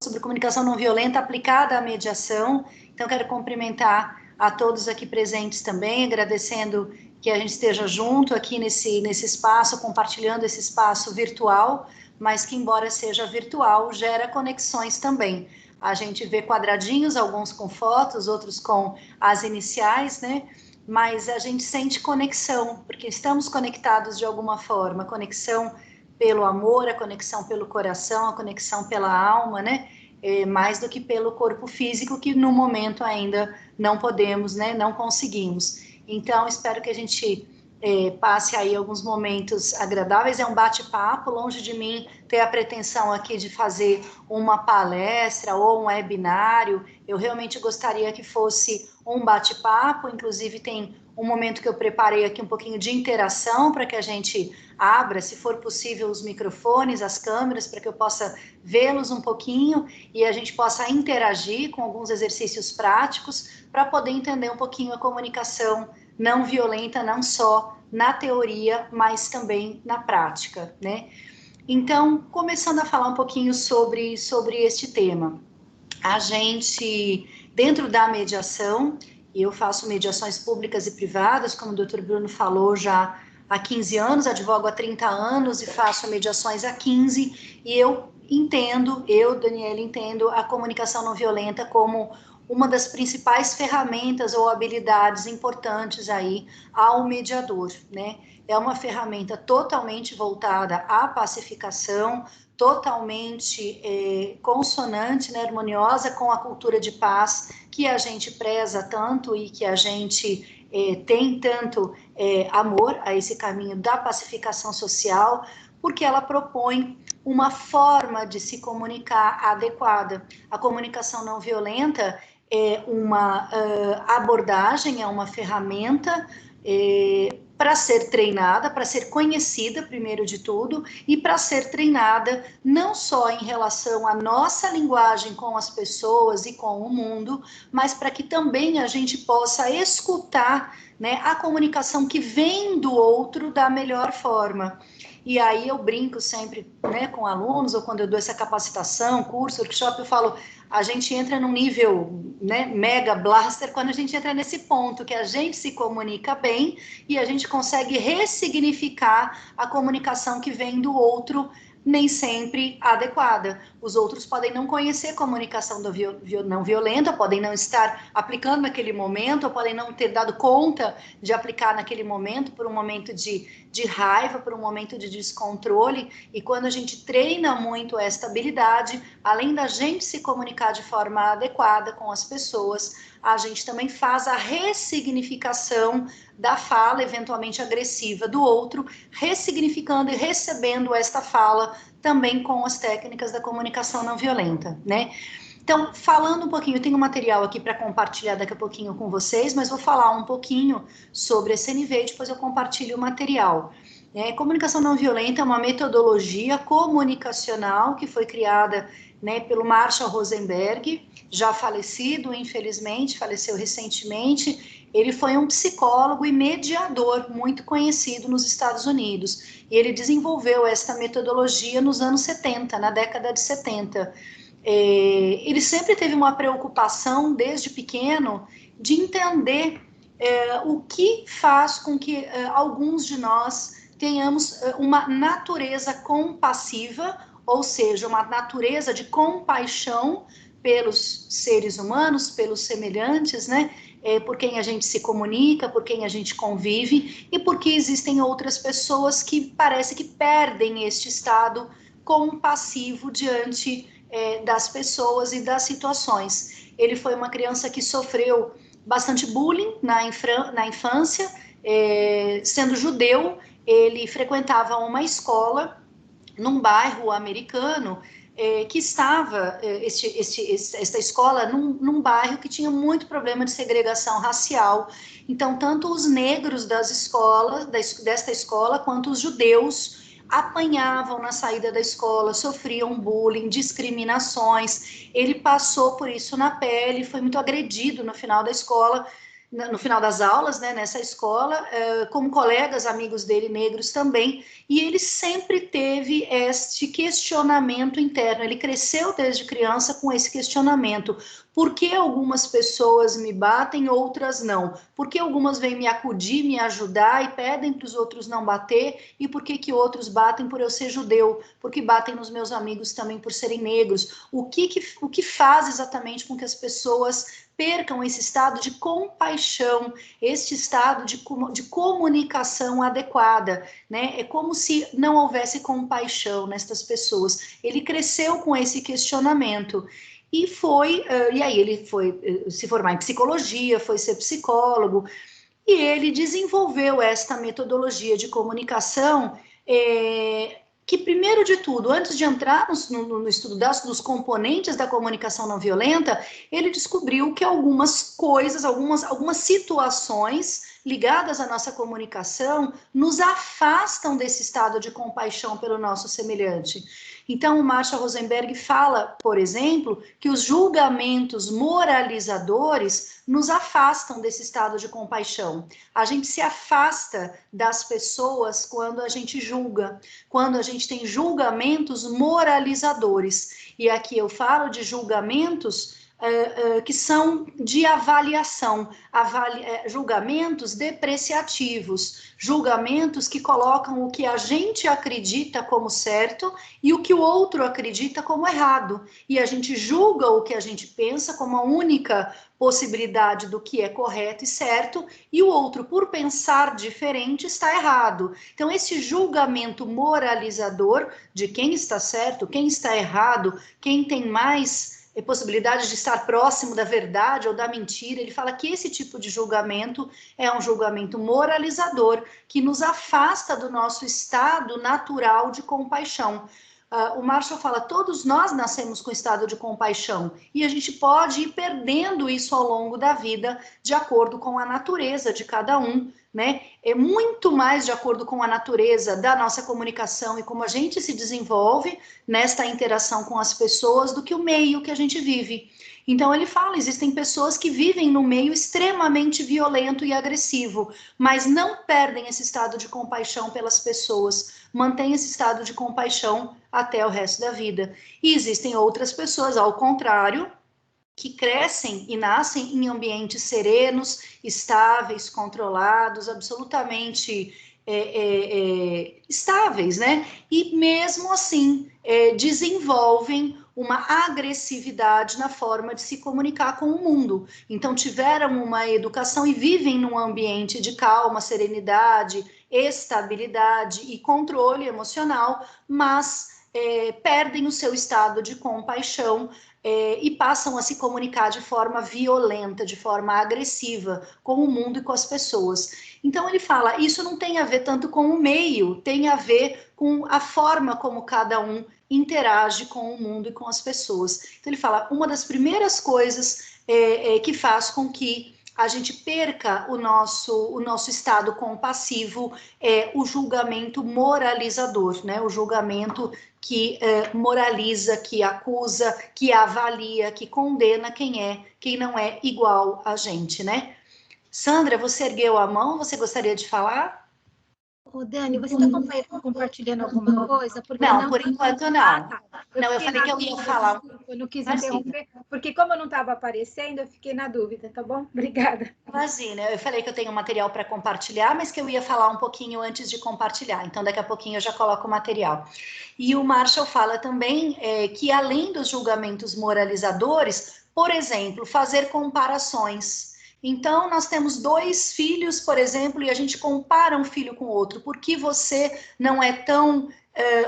sobre comunicação não violenta aplicada à mediação. Então, quero cumprimentar a todos aqui presentes também, agradecendo que a gente esteja junto aqui nesse espaço, compartilhando esse espaço virtual, mas que, embora seja virtual, gera conexões também. A gente vê quadradinhos, alguns com fotos, outros com as iniciais, né? Mas a gente sente conexão, porque estamos conectados de alguma forma, conexão pelo amor, a conexão pelo coração, a conexão pela alma, né? Mais do que pelo corpo físico, que no momento ainda não podemos, né? Não conseguimos. Então, espero que a gente passe aí alguns momentos agradáveis. É um bate-papo, longe de mim ter a pretensão aqui de fazer uma palestra ou um webinário. Eu realmente gostaria que fosse um bate-papo, inclusive tem um momento que eu preparei aqui um pouquinho de interação para que a gente abra, se for possível, os microfones, as câmeras, para que eu possa vê-los um pouquinho e a gente possa interagir com alguns exercícios práticos para poder entender um pouquinho a comunicação não violenta, não só na teoria, mas também na prática, né? Então, começando a falar um pouquinho sobre este tema. A gente, dentro da mediação, e eu faço mediações públicas e privadas, como o doutor Bruno falou, já há 15 anos, advogo há 30 anos e faço mediações há 15, e eu entendo, Daniela, entendo a comunicação não violenta como uma das principais ferramentas ou habilidades importantes aí ao mediador, né? É uma ferramenta totalmente voltada à pacificação, totalmente consonante, né, harmoniosa com a cultura de paz que a gente preza tanto e que a gente tem tanto amor a esse caminho da pacificação social, porque ela propõe uma forma de se comunicar adequada. A comunicação não violenta é uma abordagem, é uma ferramenta para ser treinada, para ser conhecida, primeiro de tudo, e para ser treinada não só em relação à nossa linguagem com as pessoas e com o mundo, mas para que também a gente possa escutar, né, a comunicação que vem do outro da melhor forma. E aí eu brinco sempre, né, com alunos, ou quando eu dou essa capacitação, curso, workshop, eu falo, a gente entra num nível, né, mega blaster quando a gente entra nesse ponto que a gente se comunica bem e a gente consegue ressignificar a comunicação que vem do outro, nem sempre adequada. Os outros podem não conhecer comunicação não violenta, podem não estar aplicando naquele momento, ou podem não ter dado conta de aplicar naquele momento, por um momento de raiva, por um momento de descontrole. E quando a gente treina muito esta habilidade, além da gente se comunicar de forma adequada com as pessoas, a gente também faz a ressignificação da fala, eventualmente agressiva, do outro, ressignificando e recebendo esta fala também com as técnicas da comunicação não violenta, né? Então, falando um pouquinho, eu tenho um material aqui para compartilhar daqui a pouquinho com vocês, mas vou falar um pouquinho sobre a CNV e depois eu compartilho o material. Comunicação não violenta é uma metodologia comunicacional que foi criada, né, pelo Marshall Rosenberg, já falecido, infelizmente, faleceu recentemente. Ele foi um psicólogo e mediador muito conhecido nos Estados Unidos. E ele desenvolveu esta metodologia nos anos 70, na década de 70. Ele sempre teve uma preocupação, desde pequeno, de entender o que faz com que alguns de nós tenhamos uma natureza compassiva, ou seja, uma natureza de compaixão pelos seres humanos, pelos semelhantes, né? Por quem a gente se comunica, por quem a gente convive, e porque existem outras pessoas que parece que perdem este estado compassivo diante das pessoas e das situações. Ele foi uma criança que sofreu bastante bullying na infância, sendo judeu. Ele frequentava uma escola num bairro americano que estava, esta escola, num bairro que tinha muito problema de segregação racial. Então, tanto os negros das escolas, desta escola, quanto os judeus apanhavam na saída da escola, sofriam bullying, discriminações. Ele passou por isso na pele, foi muito agredido no final da escola, no final das aulas, né, nessa escola, como colegas, amigos dele negros também, e ele sempre teve este questionamento interno, ele cresceu desde criança com esse questionamento: por que algumas pessoas me batem, outras não? Por que algumas vêm me acudir, me ajudar e pedem para os outros não bater, e por que outros batem por eu ser judeu? Porque batem nos meus amigos também por serem negros? O que faz exatamente com que as pessoas percam esse estado de compaixão, este estado de comunicação adequada, né? É como se não houvesse compaixão nestas pessoas. Ele cresceu com esse questionamento. E aí ele foi se formar em psicologia, foi ser psicólogo, e ele desenvolveu esta metodologia de comunicação, que, primeiro de tudo, antes de entrar no estudo dos componentes da comunicação não violenta, ele descobriu que algumas coisas, algumas situações ligadas à nossa comunicação nos afastam desse estado de compaixão pelo nosso semelhante. Então, o Marshall Rosenberg fala, por exemplo, que os julgamentos moralizadores nos afastam desse estado de compaixão. A gente se afasta das pessoas quando a gente julga, quando a gente tem julgamentos moralizadores. E aqui eu falo de julgamentos que são de avaliação, julgamentos depreciativos, julgamentos que colocam o que a gente acredita como certo e o que o outro acredita como errado. E a gente julga o que a gente pensa como a única possibilidade do que é correto e certo, e o outro, por pensar diferente, está errado. Então, esse julgamento moralizador de quem está certo, quem está errado, quem tem mais possibilidade de estar próximo da verdade ou da mentira, ele fala que esse tipo de julgamento é um julgamento moralizador que nos afasta do nosso estado natural de compaixão. O Marshall fala, todos nós nascemos com estado de compaixão e a gente pode ir perdendo isso ao longo da vida, de acordo com a natureza de cada um, né? É muito mais de acordo com a natureza da nossa comunicação e como a gente se desenvolve nesta interação com as pessoas do que o meio que a gente vive. Então ele fala, existem pessoas que vivem num meio extremamente violento e agressivo, mas não perdem esse estado de compaixão pelas pessoas, mantêm esse estado de compaixão até o resto da vida. E existem outras pessoas, ao contrário, que crescem e nascem em ambientes serenos, estáveis, controlados, absolutamente estáveis, né? E mesmo assim desenvolvem uma agressividade na forma de se comunicar com o mundo. Então tiveram uma educação e vivem num ambiente de calma, serenidade, estabilidade e controle emocional, mas perdem o seu estado de compaixão e passam a se comunicar de forma violenta, de forma agressiva com o mundo e com as pessoas. Então ele fala, isso não tem a ver tanto com o meio, tem a ver com a forma como cada um interage com o mundo e com as pessoas. Então ele fala, uma das primeiras coisas que faz com que a gente perca o nosso estado compassivo é o julgamento moralizador, né? O julgamento que moraliza, que acusa, que avalia, que condena quem não é igual a gente, né? Sandra, você ergueu a mão, você gostaria de falar? Ô, Dani, você está compartilhando alguma coisa? Porque não, por enquanto não. Ah, tá. Eu falei que eu ia falar. Eu não quis interromper, porque como eu não estava aparecendo, eu fiquei na dúvida, tá bom? Obrigada. Imagina, eu falei que eu tenho material para compartilhar, mas que eu ia falar um pouquinho antes de compartilhar, então daqui a pouquinho eu já coloco o material. E o Marshall fala também que além dos julgamentos moralizadores, por exemplo, fazer comparações. Então, nós temos 2 filhos, por exemplo, e a gente compara um filho com o outro. Por que você não é tão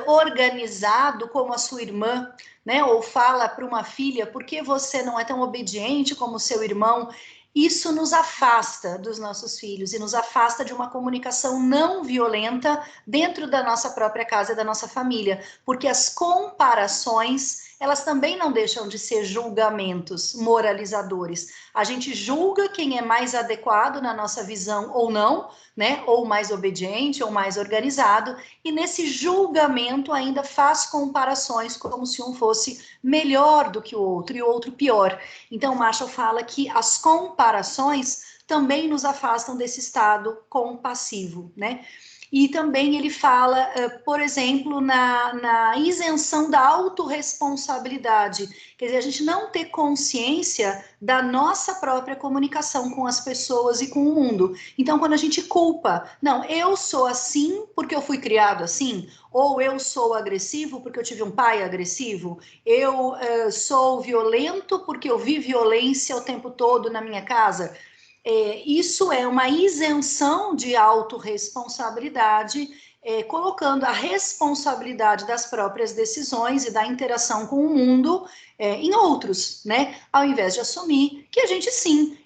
organizado como a sua irmã? Né? Ou fala para uma filha, por que você não é tão obediente como o seu irmão? Isso nos afasta dos nossos filhos e nos afasta de uma comunicação não violenta dentro da nossa própria casa e da nossa família, porque as comparações, elas também não deixam de ser julgamentos moralizadores. A gente julga quem é mais adequado na nossa visão ou não, né? Ou mais obediente ou mais organizado, e nesse julgamento ainda faz comparações como se um fosse melhor do que o outro e o outro pior. Então Marshall fala que as comparações também nos afastam desse estado compassivo, né? E também ele fala, por exemplo, na isenção da autorresponsabilidade. Quer dizer, a gente não ter consciência da nossa própria comunicação com as pessoas e com o mundo. Então, quando a gente culpa, não, eu sou assim porque eu fui criado assim, ou eu sou agressivo porque eu tive um pai agressivo, eu sou violento porque eu vi violência o tempo todo na minha casa. Isso é uma isenção de autorresponsabilidade, colocando a responsabilidade das próprias decisões e da interação com o mundo em outros, né? Ao invés de assumir que a gente sim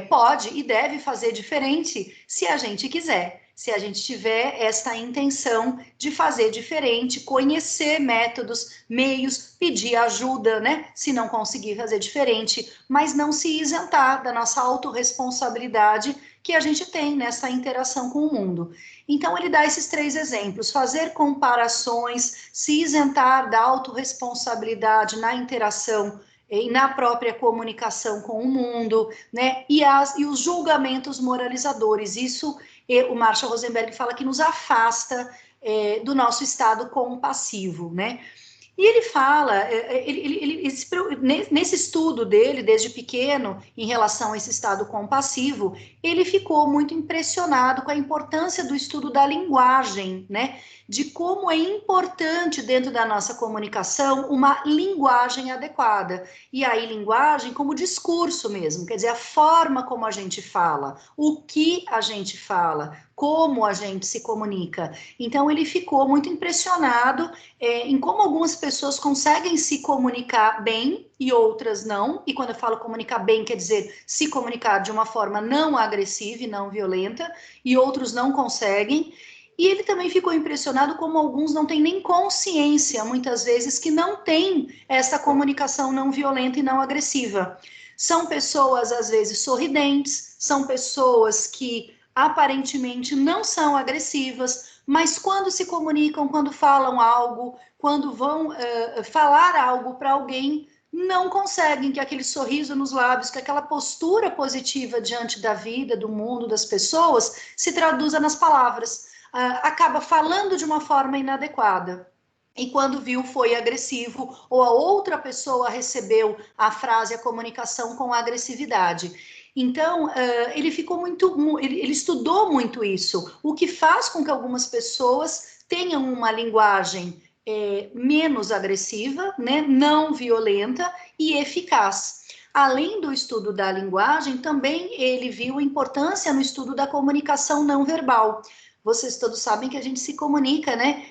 pode e deve fazer diferente se a gente quiser. Se a gente tiver essa intenção de fazer diferente, conhecer métodos, meios, pedir ajuda, né? Se não conseguir fazer diferente, mas não se isentar da nossa autorresponsabilidade que a gente tem nessa interação com o mundo. Então, ele dá esses 3 exemplos: fazer comparações, se isentar da autorresponsabilidade na interação e na própria comunicação com o mundo, né? E os julgamentos moralizadores. Isso o Marshall Rosenberg fala que nos afasta do nosso estado compassivo, né? E ele fala, nesse estudo dele, desde pequeno, em relação a esse estado compassivo, ele ficou muito impressionado com a importância do estudo da linguagem, né? De como é importante dentro da nossa comunicação uma linguagem adequada. E aí, linguagem como discurso mesmo, quer dizer, a forma como a gente fala, o que a gente fala, como a gente se comunica. Então, ele ficou muito impressionado em como algumas pessoas conseguem se comunicar bem e outras não. E quando eu falo comunicar bem, quer dizer se comunicar de uma forma não agressiva e não violenta, e outros não conseguem. E ele também ficou impressionado como alguns não têm nem consciência, muitas vezes, que não tem essa comunicação não violenta e não agressiva. São pessoas, às vezes, sorridentes, são pessoas que aparentemente não são agressivas, mas quando se comunicam, quando falam algo, quando vão falar algo para alguém, não conseguem que aquele sorriso nos lábios, que aquela postura positiva diante da vida, do mundo, das pessoas, se traduza nas palavras. Acaba falando de uma forma inadequada. E quando viu, foi agressivo, ou a outra pessoa recebeu a frase, a comunicação com agressividade. Então, ele ficou ele estudou muito isso, o que faz com que algumas pessoas tenham uma linguagem menos agressiva, né, não violenta e eficaz. Além do estudo da linguagem, também ele viu a importância no estudo da comunicação não verbal. Vocês todos sabem que a gente se comunica, né,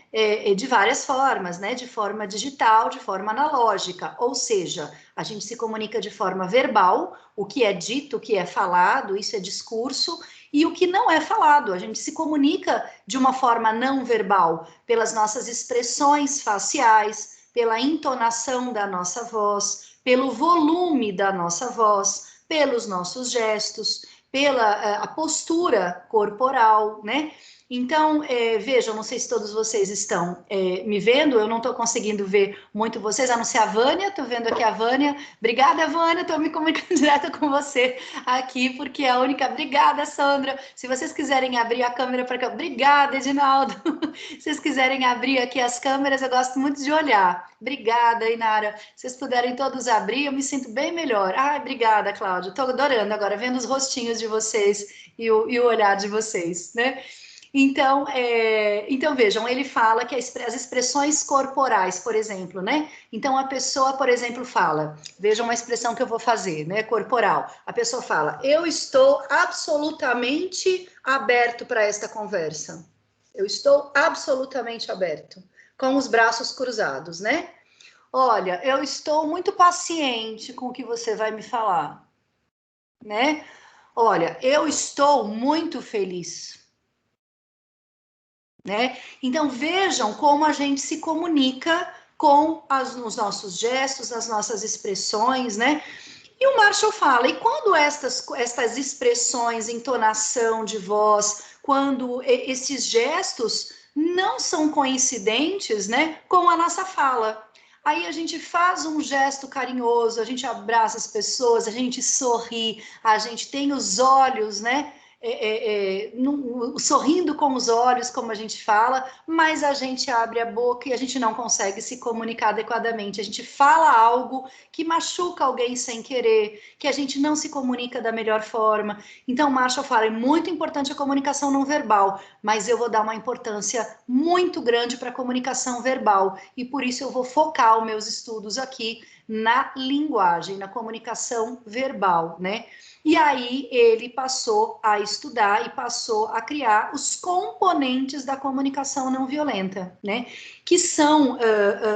de várias formas, né, de forma digital, de forma analógica, ou seja, a gente se comunica de forma verbal, o que é dito, o que é falado, isso é discurso, e o que não é falado, a gente se comunica de uma forma não verbal, pelas nossas expressões faciais, pela entonação da nossa voz, pelo volume da nossa voz, pelos nossos gestos, pela a postura corporal, né? Então, vejam, não sei se todos vocês estão me vendo, eu não estou conseguindo ver muito vocês, a não ser a Vânia, estou vendo aqui a Vânia. Obrigada, Vânia, estou me comunicando direto com você aqui, porque é a única... Obrigada, Sandra. Se vocês quiserem abrir a câmera para cá... Obrigada, Edinaldo. Se vocês quiserem abrir aqui as câmeras, eu gosto muito de olhar. Obrigada, Inara. Se vocês puderem todos abrir, eu me sinto bem melhor. Ai, obrigada, Cláudia. Estou adorando agora, vendo os rostinhos de vocês e o olhar de vocês, né? Então, vejam, ele fala que as expressões corporais, por exemplo, né? Então, a pessoa, por exemplo, fala, vejam uma expressão que eu vou fazer, né? Corporal. A pessoa fala, eu estou absolutamente aberto para esta conversa. Eu estou absolutamente aberto, com os braços cruzados, né? Olha, eu estou muito paciente com o que você vai me falar, né? Olha, eu estou muito feliz. Né? Então, vejam como a gente se comunica com os nossos gestos, as nossas expressões, né? E o Marshall fala, e quando estas expressões, entonação de voz, quando esses gestos não são coincidentes, né, com a nossa fala, aí a gente faz um gesto carinhoso, a gente abraça as pessoas, a gente sorri, a gente tem os olhos, né? Sorrindo com os olhos, como a gente fala, mas a gente abre a boca e a gente não consegue se comunicar adequadamente. A gente fala algo que machuca alguém sem querer, que a gente não se comunica da melhor forma. Então, Marshall fala, é muito importante a comunicação não verbal, mas eu vou dar uma importância muito grande para a comunicação verbal, e por isso eu vou focar os meus estudos aqui na linguagem, na comunicação verbal, né? E aí ele passou a estudar e passou a criar os componentes da comunicação não violenta, né? Que são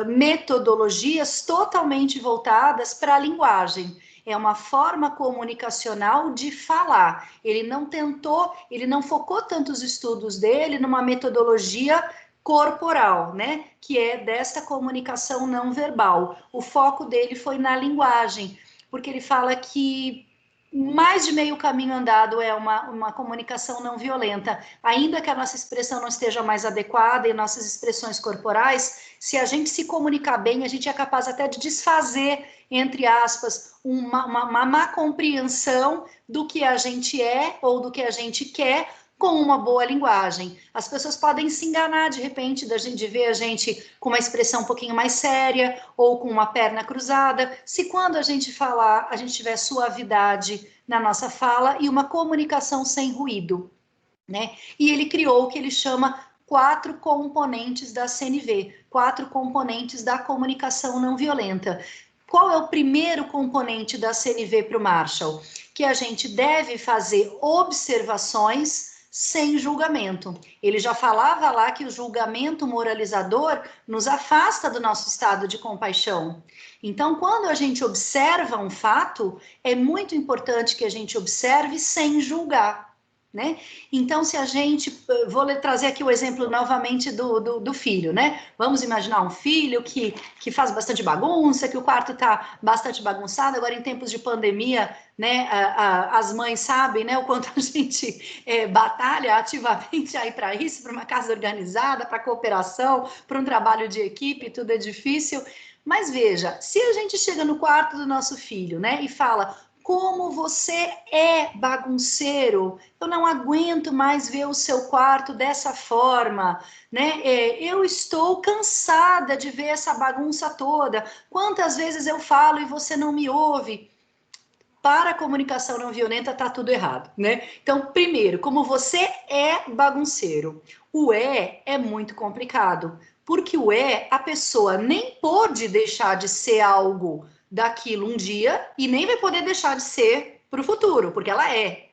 metodologias totalmente voltadas para a linguagem. É uma forma comunicacional de falar. Ele não focou tanto os estudos dele numa metodologia corporal, né? Que é desta comunicação não verbal. O foco dele foi na linguagem, porque ele fala que mais de meio caminho andado é uma comunicação não violenta. Ainda que a nossa expressão não esteja mais adequada e nossas expressões corporais, se a gente se comunicar bem, a gente é capaz até de desfazer, entre aspas, uma má compreensão do que a gente é ou do que a gente quer, com uma boa linguagem. As pessoas podem se enganar de repente de ver a gente com uma expressão um pouquinho mais séria ou com uma perna cruzada, se quando a gente falar, a gente tiver suavidade na nossa fala e uma comunicação sem ruído, né? E ele criou o que ele chama 4 componentes da CNV, 4 componentes da comunicação não violenta. Qual é o primeiro componente da CNV para o Marshall? Que a gente deve fazer observações sem julgamento. Ele já falava lá que o julgamento moralizador nos afasta do nosso estado de compaixão. Então, quando a gente observa um fato, é muito importante que a gente observe sem julgar, né? Então, se a gente... Vou trazer aqui o exemplo novamente do filho, né? Vamos imaginar um filho que faz bastante bagunça, que o quarto está bastante bagunçado. Agora, em tempos de pandemia, né, as mães sabem, né, o quanto a gente batalha ativamente aí para isso, para uma casa organizada, para cooperação, para um trabalho de equipe, tudo é difícil. Mas veja, se a gente chega no quarto do nosso filho, né, e fala: como você é bagunceiro, eu não aguento mais ver o seu quarto dessa forma, né? Eu estou cansada de ver essa bagunça toda. Quantas vezes eu falo e você não me ouve? Para a comunicação não violenta tá tudo errado, né? Então, primeiro, como você é bagunceiro. O é muito complicado, porque o a pessoa nem pode deixar de ser algo daquilo um dia e nem vai poder deixar de ser para o futuro, porque ela é,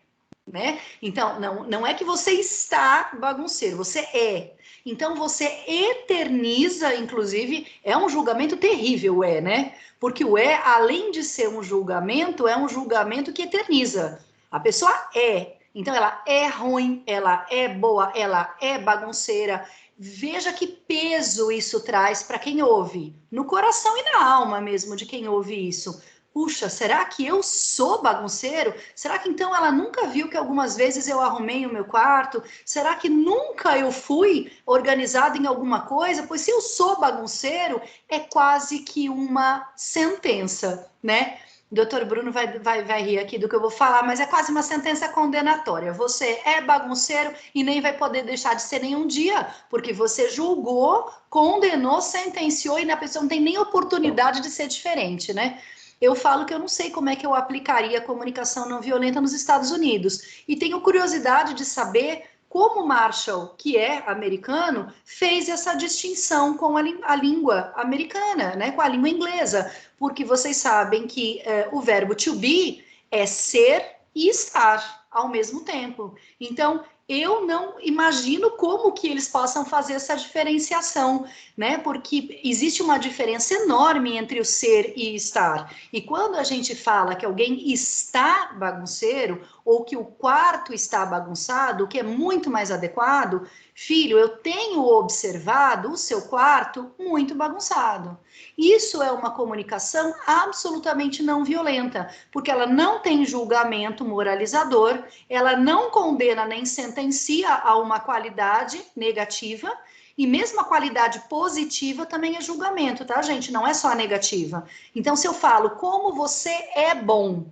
né? Então, não é que você está bagunceiro, você é. Então, você eterniza, inclusive, é um julgamento terrível, né? Porque o além de ser um julgamento, é um julgamento que eterniza. A pessoa é. Então, ela é ruim, ela é boa, ela é bagunceira. Veja que peso isso traz para quem ouve, no coração e na alma mesmo de quem ouve isso. Puxa, será que eu sou bagunceiro? Será que então ela nunca viu que algumas vezes eu arrumei o meu quarto? Será que nunca eu fui organizada em alguma coisa? Pois se eu sou bagunceiro, é quase que uma sentença, né? O doutor Bruno vai rir aqui do que eu vou falar, mas é quase uma sentença condenatória. Você é bagunceiro e nem vai poder deixar de ser nenhum dia, porque você julgou, condenou, sentenciou e a pessoa não tem nem oportunidade de ser diferente, né? Eu falo que eu não sei como é que eu aplicaria a comunicação não violenta nos Estados Unidos. E tenho curiosidade de saber como Marshall, que é americano, fez essa distinção com a língua americana, né, com a língua inglesa. Porque vocês sabem que o verbo to be é ser e estar ao mesmo tempo. Então, eu não imagino como que eles possam fazer essa diferenciação, né? Porque existe uma diferença enorme entre o ser e estar. E quando a gente fala que alguém está bagunceiro ou que o quarto está bagunçado, o que é muito mais adequado, filho, eu tenho observado o seu quarto muito bagunçado. Isso é uma comunicação absolutamente não violenta, porque ela não tem julgamento moralizador, ela não condena nem sentencia a uma qualidade negativa, E mesmo a qualidade positiva também é julgamento, tá, gente? Não é só a negativa. Então, se eu falo como você é bom,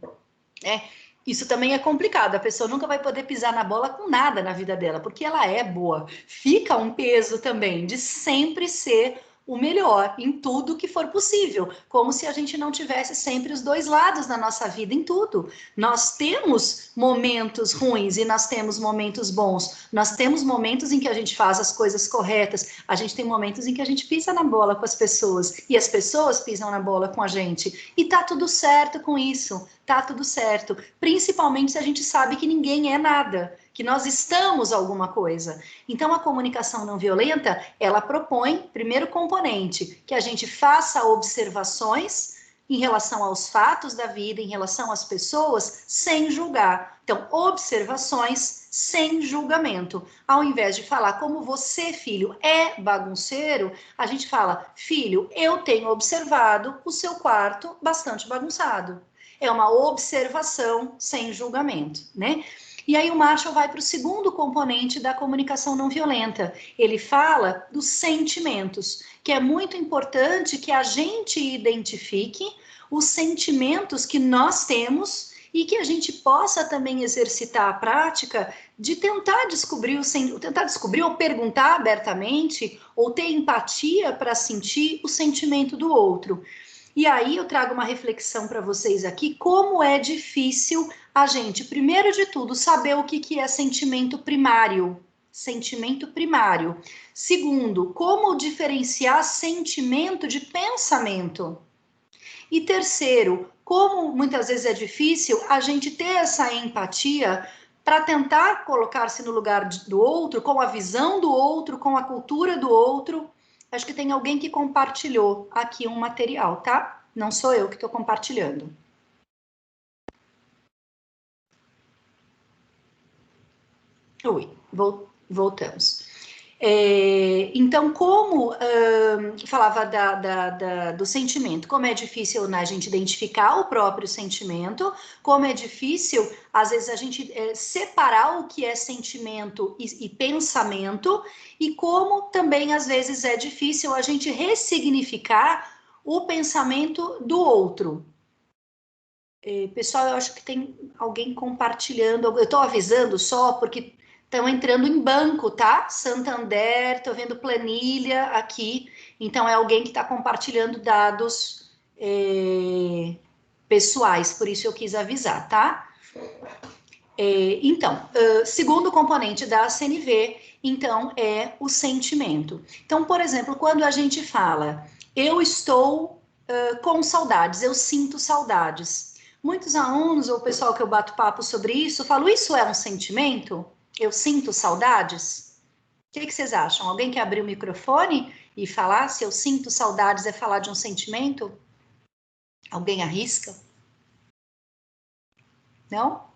né? Isso também é complicado. A pessoa nunca vai poder pisar na bola com nada na vida dela, porque ela é boa. Fica um peso também de sempre ser o melhor em tudo que for possível, como se a gente não tivesse sempre os dois lados na nossa vida em tudo. Nós temos momentos ruins e nós temos momentos bons. Nós temos momentos em que a gente faz as coisas corretas. A gente tem momentos em que a gente pisa na bola com as pessoas e as pessoas pisam na bola com a gente. E tá tudo certo com isso. Tá tudo certo. Principalmente se a gente sabe que ninguém é nada, que nós estamos alguma coisa. Então, a comunicação não violenta, ela propõe, primeiro componente, que a gente faça observações em relação aos fatos da vida, em relação às pessoas, sem julgar. Então, observações sem julgamento. Ao invés de falar como você, filho, é bagunceiro, a gente fala, filho, eu tenho observado o seu quarto bastante bagunçado. É uma observação sem julgamento, né? E aí o Marshall vai para o segundo componente da comunicação não violenta. Ele fala dos sentimentos, que é muito importante que a gente identifique os sentimentos que nós temos e que a gente possa também exercitar a prática de tentar descobrir ou perguntar abertamente ou ter empatia para sentir o sentimento do outro. E aí eu trago uma reflexão para vocês aqui, como é difícil a gente, primeiro de tudo, saber o que é sentimento primário. Sentimento primário. Segundo, como diferenciar sentimento de pensamento. E terceiro, como muitas vezes é difícil a gente ter essa empatia para tentar colocar-se no lugar do outro, com a visão do outro, com a cultura do outro. Acho que tem alguém que compartilhou aqui um material, tá? Não sou eu que estou compartilhando. Oi, voltamos. Então, como falava do sentimento, como é difícil, né, a gente identificar o próprio sentimento, como é difícil, às vezes, a gente separar o que é sentimento e pensamento, e como também, às vezes, é difícil a gente ressignificar o pensamento do outro. Pessoal, eu acho que tem alguém compartilhando, eu estou avisando só porque estão entrando em banco, tá? Santander, estou vendo planilha aqui, então é alguém que está compartilhando dados pessoais, por isso eu quis avisar, tá? Então, segundo componente da CNV, então, é o sentimento. Então, por exemplo, quando a gente fala, eu estou com saudades, eu sinto saudades. Muitos alunos, ou o pessoal que eu bato papo sobre isso, falam, isso é um sentimento? Eu sinto saudades? O que vocês acham? Alguém quer abrir o microfone e falar se eu sinto saudades é falar de um sentimento? Alguém arrisca? Não?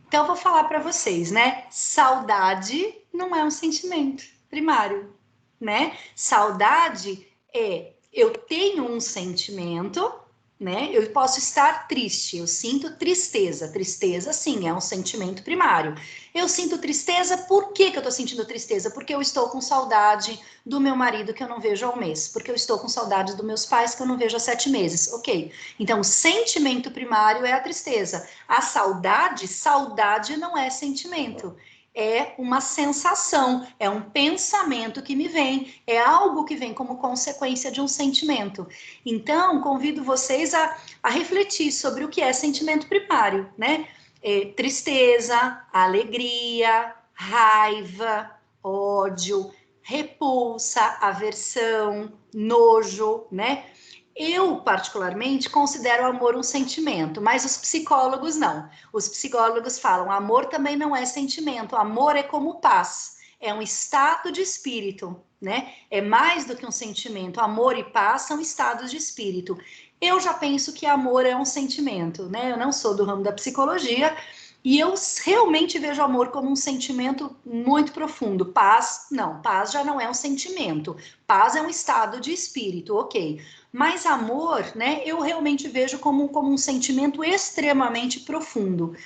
Então, eu vou falar para vocês, né? Saudade não é um sentimento primário, né? Saudade é eu tenho um sentimento, né? Eu posso estar triste, eu sinto tristeza. Tristeza, sim, é um sentimento primário. Eu sinto tristeza, por que eu tô sentindo tristeza? Porque eu estou com saudade do meu marido que eu não vejo há um mês. Porque eu estou com saudade dos meus pais que eu não vejo há 7 meses. Ok. Então, o sentimento primário é a tristeza. A saudade não é sentimento. É uma sensação, é um pensamento que me vem, é algo que vem como consequência de um sentimento. Então, convido vocês a refletir sobre o que é sentimento primário, né? Tristeza, alegria, raiva, ódio, repulsa, aversão, nojo, né? Eu, particularmente, considero o amor um sentimento, mas os psicólogos não. Os psicólogos falam, amor também não é sentimento, amor é como paz, é um estado de espírito, né? É mais do que um sentimento, amor e paz são estados de espírito. Eu já penso que amor é um sentimento, né? Eu não sou do ramo da psicologia, e eu realmente vejo amor como um sentimento muito profundo. Paz, não, paz já não é um sentimento. Paz é um estado de espírito, ok. Mas amor, né, eu realmente vejo como um sentimento extremamente profundo.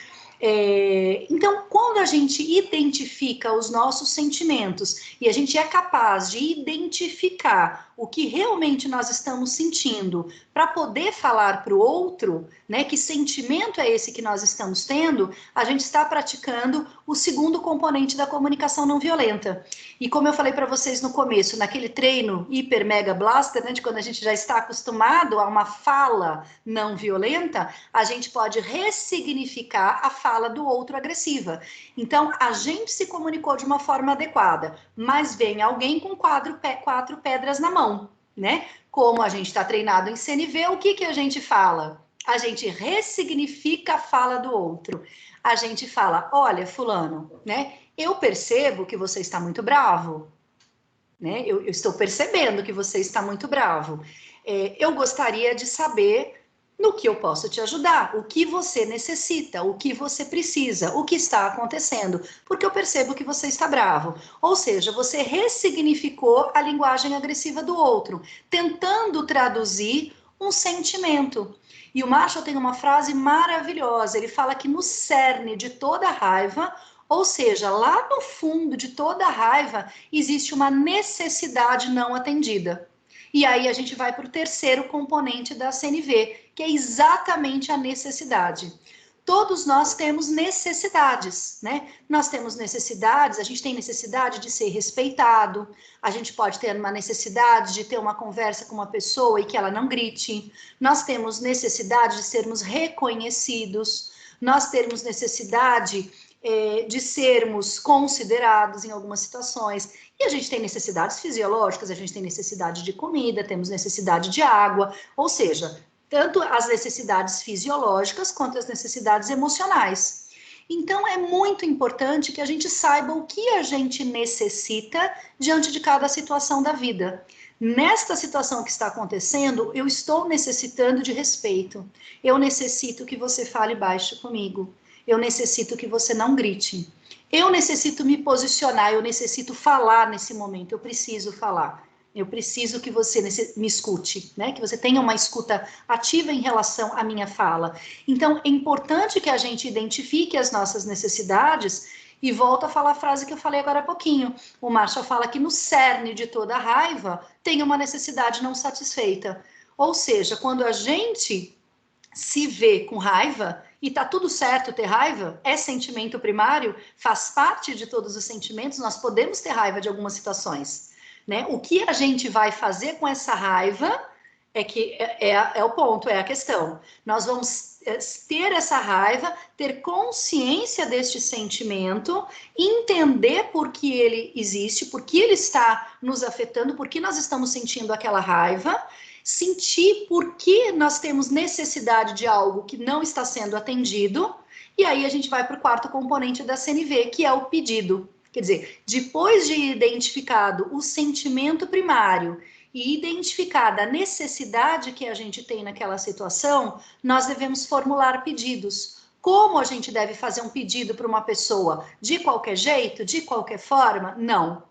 Então, quando a gente identifica os nossos sentimentos e a gente é capaz de identificar o que realmente nós estamos sentindo para poder falar para o outro, né, que sentimento é esse que nós estamos tendo, a gente está praticando o segundo componente da comunicação não violenta. E como eu falei para vocês no começo, naquele treino hiper mega blaster, né, de quando a gente já está acostumado a uma fala não violenta, a gente pode ressignificar a fala do outro agressiva. Então, a gente se comunicou de uma forma adequada, mas vem alguém com quatro pedras na mão, né? Como a gente está treinado em CNV, o que a gente fala? A gente ressignifica a fala do outro. A gente fala, olha, fulano, né? Eu percebo que você está muito bravo, né? Eu estou percebendo que você está muito bravo. Eu gostaria de saber no que eu posso te ajudar, o que você necessita, o que você precisa, o que está acontecendo, porque eu percebo que você está bravo. Ou seja, você ressignificou a linguagem agressiva do outro, tentando traduzir um sentimento. E o Marshall tem uma frase maravilhosa, ele fala que no cerne de toda raiva, ou seja, lá no fundo de toda raiva, existe uma necessidade não atendida. E aí a gente vai para o terceiro componente da CNV, que é exatamente a necessidade. Todos nós temos necessidades, né? Nós temos necessidades, a gente tem necessidade de ser respeitado, a gente pode ter uma necessidade de ter uma conversa com uma pessoa e que ela não grite, nós temos necessidade de sermos reconhecidos, nós temos necessidade de sermos considerados em algumas situações. E a gente tem necessidades fisiológicas, a gente tem necessidade de comida, temos necessidade de água, ou seja, tanto as necessidades fisiológicas quanto as necessidades emocionais. Então, é muito importante que a gente saiba o que a gente necessita diante de cada situação da vida. Nesta situação que está acontecendo, eu estou necessitando de respeito. Eu necessito que você fale baixo comigo. Eu necessito que você não grite. Eu necessito me posicionar, eu necessito falar nesse momento, eu preciso falar. Eu preciso que você me escute, né? Que você tenha uma escuta ativa em relação à minha fala. Então, é importante que a gente identifique as nossas necessidades e volto a falar a frase que eu falei agora há pouquinho. O Marshall fala que no cerne de toda raiva tem uma necessidade não satisfeita. Ou seja, quando a gente se vê com raiva, e tá tudo certo ter raiva, é sentimento primário, faz parte de todos os sentimentos, nós podemos ter raiva de algumas situações, né? O que a gente vai fazer com essa raiva é que é o ponto, é a questão. Nós vamos ter essa raiva, ter consciência deste sentimento, entender por que ele existe, por que ele está nos afetando, por que nós estamos sentindo aquela raiva, sentir por que nós temos necessidade de algo que não está sendo atendido, e aí a gente vai para o quarto componente da CNV, que é o pedido. Quer dizer, depois de identificado o sentimento primário e identificada a necessidade que a gente tem naquela situação, nós devemos formular pedidos. Como a gente deve fazer um pedido para uma pessoa? De qualquer jeito? De qualquer forma? Não.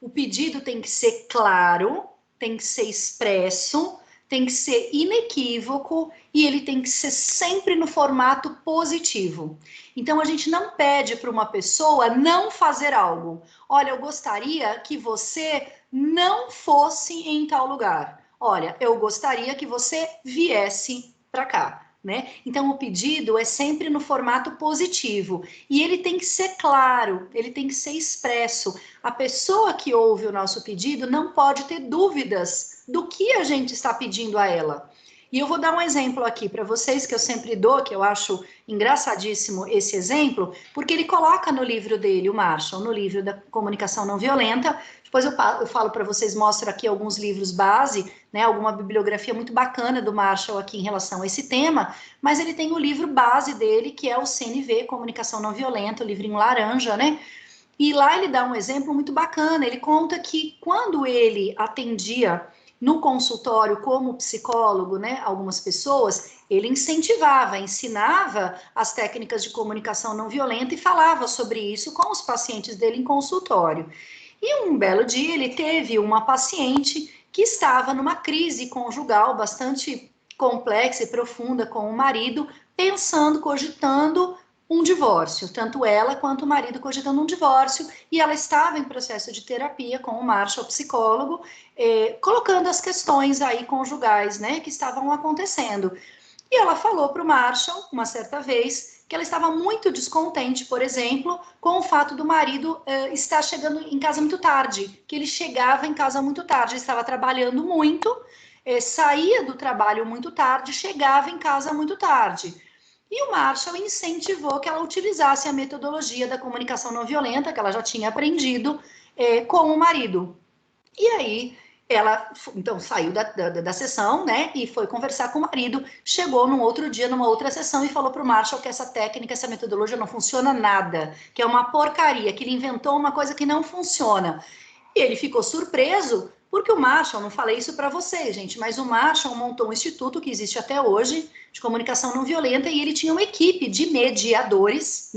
O pedido tem que ser claro, tem que ser expresso, tem que ser inequívoco e ele tem que ser sempre no formato positivo. Então, a gente não pede para uma pessoa não fazer algo. Olha, eu gostaria que você não fosse em tal lugar. Olha, eu gostaria que você viesse para cá. Né? Então, o pedido é sempre no formato positivo e ele tem que ser claro, ele tem que ser expresso. A pessoa que ouve o nosso pedido não pode ter dúvidas do que a gente está pedindo a ela. E eu vou dar um exemplo aqui para vocês que eu sempre dou, que eu acho engraçadíssimo esse exemplo, porque ele coloca no livro dele, o Marshall, no livro da comunicação não violenta. Depois eu falo para vocês, mostro aqui alguns livros base, né, alguma bibliografia muito bacana do Marshall aqui em relação a esse tema, mas ele tem o livro base dele, que é o CNV, Comunicação Não Violenta, o livrinho laranja, né? E lá ele dá um exemplo muito bacana, ele conta que quando ele atendia no consultório como psicólogo, né, algumas pessoas, ele incentivava, ensinava as técnicas de comunicação não violenta e falava sobre isso com os pacientes dele em consultório. E um belo dia ele teve uma paciente que estava numa crise conjugal bastante complexa e profunda com o marido, pensando, cogitando um divórcio, tanto ela quanto o marido cogitando um divórcio, e ela estava em processo de terapia com o Marshall, psicólogo, colocando as questões aí conjugais, né, que estavam acontecendo. E ela falou para o Marshall, uma certa vez, que ela estava muito descontente, por exemplo, com o fato do marido estar chegando em casa muito tarde, que ele chegava em casa muito tarde, ele estava trabalhando muito, saía do trabalho muito tarde, chegava em casa muito tarde. E o Marshall incentivou que ela utilizasse a metodologia da comunicação não violenta, que ela já tinha aprendido com o marido. E aí ela então saiu da sessão, né, e foi conversar com o marido, chegou num outro dia, numa outra sessão, e falou para o Marshall que essa técnica, essa metodologia não funciona nada, que é uma porcaria, que ele inventou uma coisa que não funciona. E ele ficou surpreso, porque o Marshall, não falei isso para vocês, gente, mas o Marshall montou um instituto que existe até hoje, de comunicação não violenta, e ele tinha uma equipe de mediadores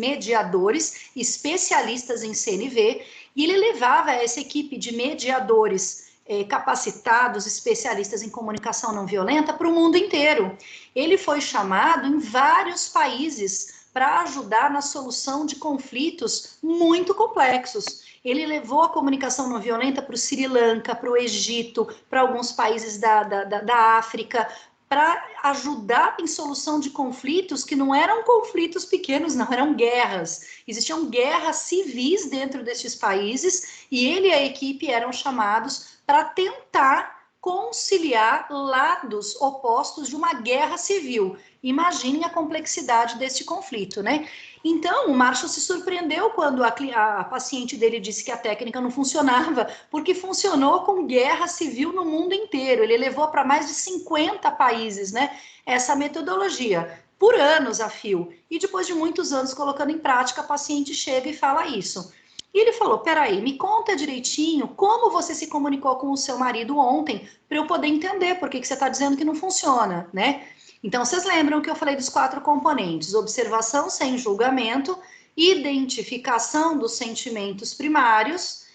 especialistas em CNV, e ele levava essa equipe de mediadores capacitados, especialistas em comunicação não violenta para o mundo inteiro. Ele foi chamado em vários países para ajudar na solução de conflitos muito complexos. Ele levou a comunicação não violenta para o Sri Lanka, para o Egito, para alguns países da África, para ajudar em solução de conflitos que não eram conflitos pequenos, não, eram guerras. Existiam guerras civis dentro desses países e ele e a equipe eram chamados para tentar conciliar lados opostos de uma guerra civil. Imaginem a complexidade deste conflito, né? Então, o Marshall se surpreendeu quando a paciente dele disse que a técnica não funcionava, porque funcionou com guerra civil no mundo inteiro. Ele levou para mais de 50 países, né, essa metodologia, por anos a fio. E depois de muitos anos colocando em prática, a paciente chega e fala isso. E ele falou, peraí, me conta direitinho como você se comunicou com o seu marido ontem, para eu poder entender por que você está dizendo que não funciona, né? Então, vocês lembram que eu falei dos 4 componentes: observação sem julgamento, identificação dos sentimentos primários,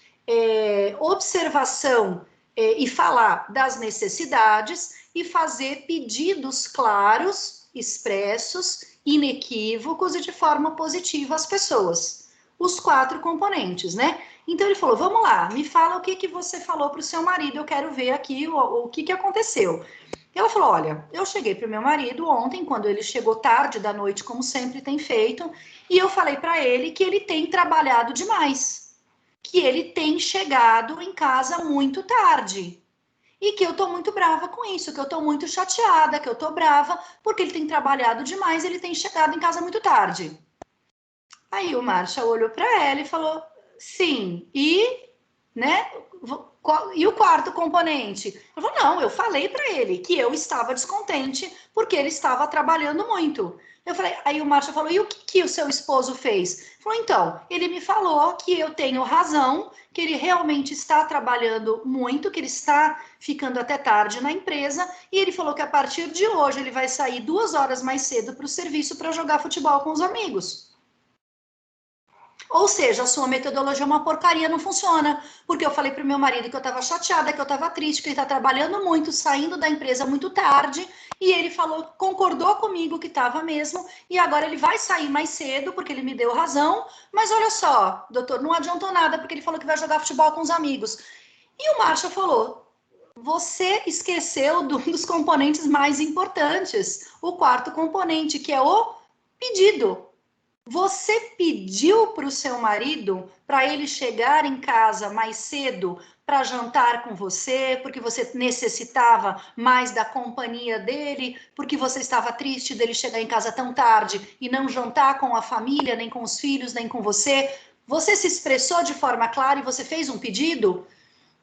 observação e falar das necessidades e fazer pedidos claros, expressos, inequívocos e de forma positiva às pessoas. Os 4 componentes, né? Então ele falou, vamos lá, me fala o que você falou para o seu marido, eu quero ver aqui o que aconteceu. Ela falou, olha, eu cheguei para o meu marido ontem, quando ele chegou tarde da noite, como sempre tem feito, e eu falei para ele que ele tem trabalhado demais, que ele tem chegado em casa muito tarde, e que eu estou muito brava com isso, que eu estou muito chateada, que eu estou brava, porque ele tem trabalhado demais, ele tem chegado em casa muito tarde. Aí o Marshall olhou para ela e falou, sim, né? E o 4 componente? Eu falei, não, eu falei para ele que eu estava descontente porque ele estava trabalhando muito. Eu falei, aí o Marshall falou, e o que o seu esposo fez? Ele falou, então, ele me falou que eu tenho razão, que ele realmente está trabalhando muito, que ele está ficando até tarde na empresa, e ele falou que a partir de hoje ele vai sair 2 horas mais cedo para o serviço para jogar futebol com os amigos. Ou seja, a sua metodologia é uma porcaria, não funciona. Porque eu falei para o meu marido que eu estava chateada, que eu estava triste, que ele está trabalhando muito, saindo da empresa muito tarde, e ele falou, concordou comigo que estava mesmo, e agora ele vai sair mais cedo, porque ele me deu razão, mas olha só, doutor, não adiantou nada, porque ele falou que vai jogar futebol com os amigos. E o Marshall falou, você esqueceu dos componentes mais importantes, o 4º componente, que é o pedido. Você pediu para o seu marido para ele chegar em casa mais cedo para jantar com você, porque você necessitava mais da companhia dele, porque você estava triste dele chegar em casa tão tarde e não jantar com a família, nem com os filhos, nem com você? Você se expressou de forma clara e você fez um pedido?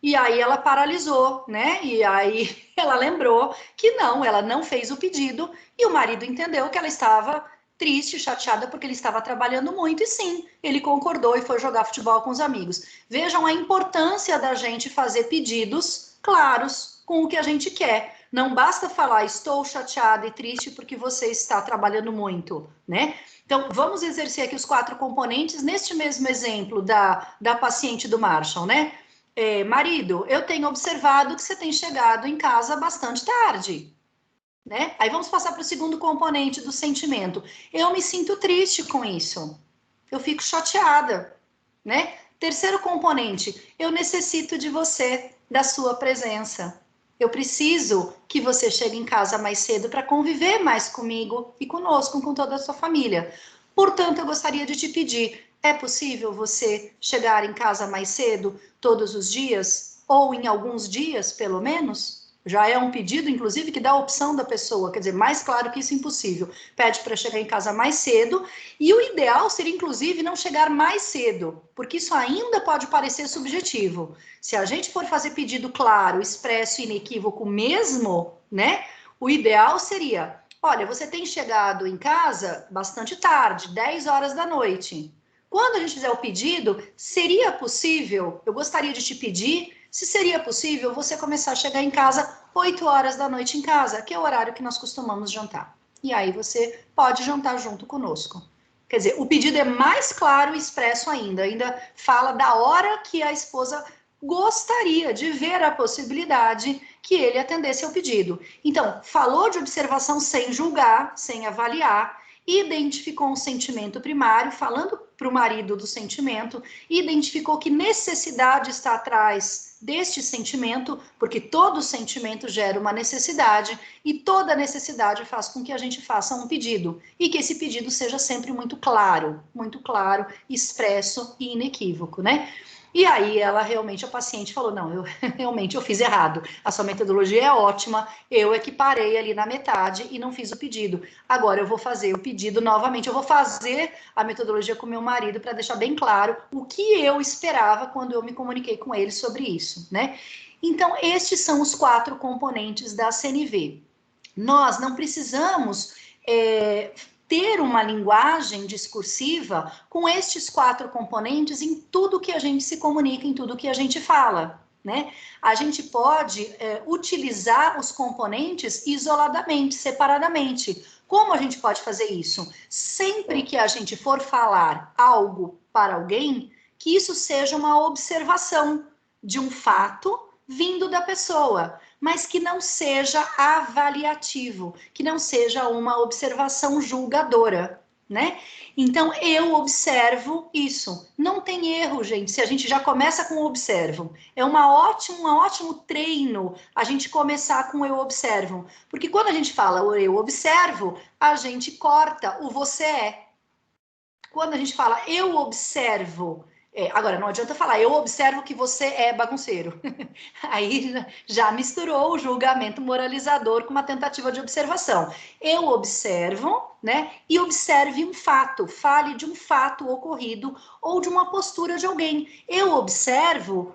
E aí ela paralisou, né? E aí ela lembrou que não, ela não fez o pedido e o marido entendeu que ela estava triste, chateada porque ele estava trabalhando muito e sim, ele concordou e foi jogar futebol com os amigos. Vejam a importância da gente fazer pedidos claros com o que a gente quer. Não basta falar estou chateada e triste porque você está trabalhando muito, né? Então, vamos exercer aqui os 4 componentes neste mesmo exemplo da paciente do Marshall, né? Marido, eu tenho observado que você tem chegado em casa bastante tarde. né? Aí vamos passar para o segundo componente do sentimento. Eu me sinto triste com isso. Eu fico chateada, né? Terceiro componente, eu necessito de você, da sua presença. Eu preciso que você chegue em casa mais cedo para conviver mais comigo e conosco, com toda a sua família. Portanto, eu gostaria de te pedir, é possível você chegar em casa mais cedo todos os dias? Ou em alguns dias, pelo menos? Já é um pedido, inclusive, que dá a opção da pessoa, quer dizer, mais claro que isso é impossível. Pede para chegar em casa mais cedo, e o ideal seria, inclusive, não chegar mais cedo, porque isso ainda pode parecer subjetivo. Se a gente for fazer pedido claro, expresso e inequívoco mesmo, né? O ideal seria, olha, você tem chegado em casa bastante tarde, 10 horas da noite. Quando a gente fizer o pedido, seria possível, eu gostaria de te pedir, se seria possível você começar a chegar em casa 8 horas da noite em casa, que é o horário que nós costumamos jantar. E aí você pode jantar junto conosco. Quer dizer, o pedido é mais claro e expresso ainda fala da hora que a esposa gostaria de ver a possibilidade que ele atendesse ao pedido. Então, falou de observação sem julgar, sem avaliar, identificou um sentimento primário, falando para o marido do sentimento, identificou que necessidade está atrás deste sentimento, porque todo sentimento gera uma necessidade e toda necessidade faz com que a gente faça um pedido e que esse pedido seja sempre muito claro, expresso e inequívoco, né? E aí ela realmente, a paciente falou, não, eu realmente eu fiz errado, a sua metodologia é ótima, eu é que parei ali na metade e não fiz o pedido. Agora eu vou fazer o pedido novamente, eu vou fazer a metodologia com meu marido para deixar bem claro o que eu esperava quando eu me comuniquei com ele sobre isso, né? Então, estes são os 4 componentes da CNV. Nós não precisamos ter uma linguagem discursiva com estes 4 componentes em tudo que a gente se comunica, em tudo que a gente fala, né? A gente pode utilizar os componentes isoladamente, separadamente. Como a gente pode fazer isso? Sempre que a gente for falar algo para alguém, que isso seja uma observação de um fato vindo da pessoa, mas que não seja avaliativo, que não seja uma observação julgadora, né? Então, eu observo isso. Não tem erro, gente, se a gente já começa com observo. É um ótimo treino a gente começar com eu observo. Porque quando a gente fala o eu observo, a gente corta o você é. Quando a gente fala eu observo, agora não adianta falar eu observo que você é bagunceiro. Aí já misturou o julgamento moralizador com uma tentativa de observação. Eu observo, né? E observe um fato, fale de um fato ocorrido ou de uma postura de alguém. Eu observo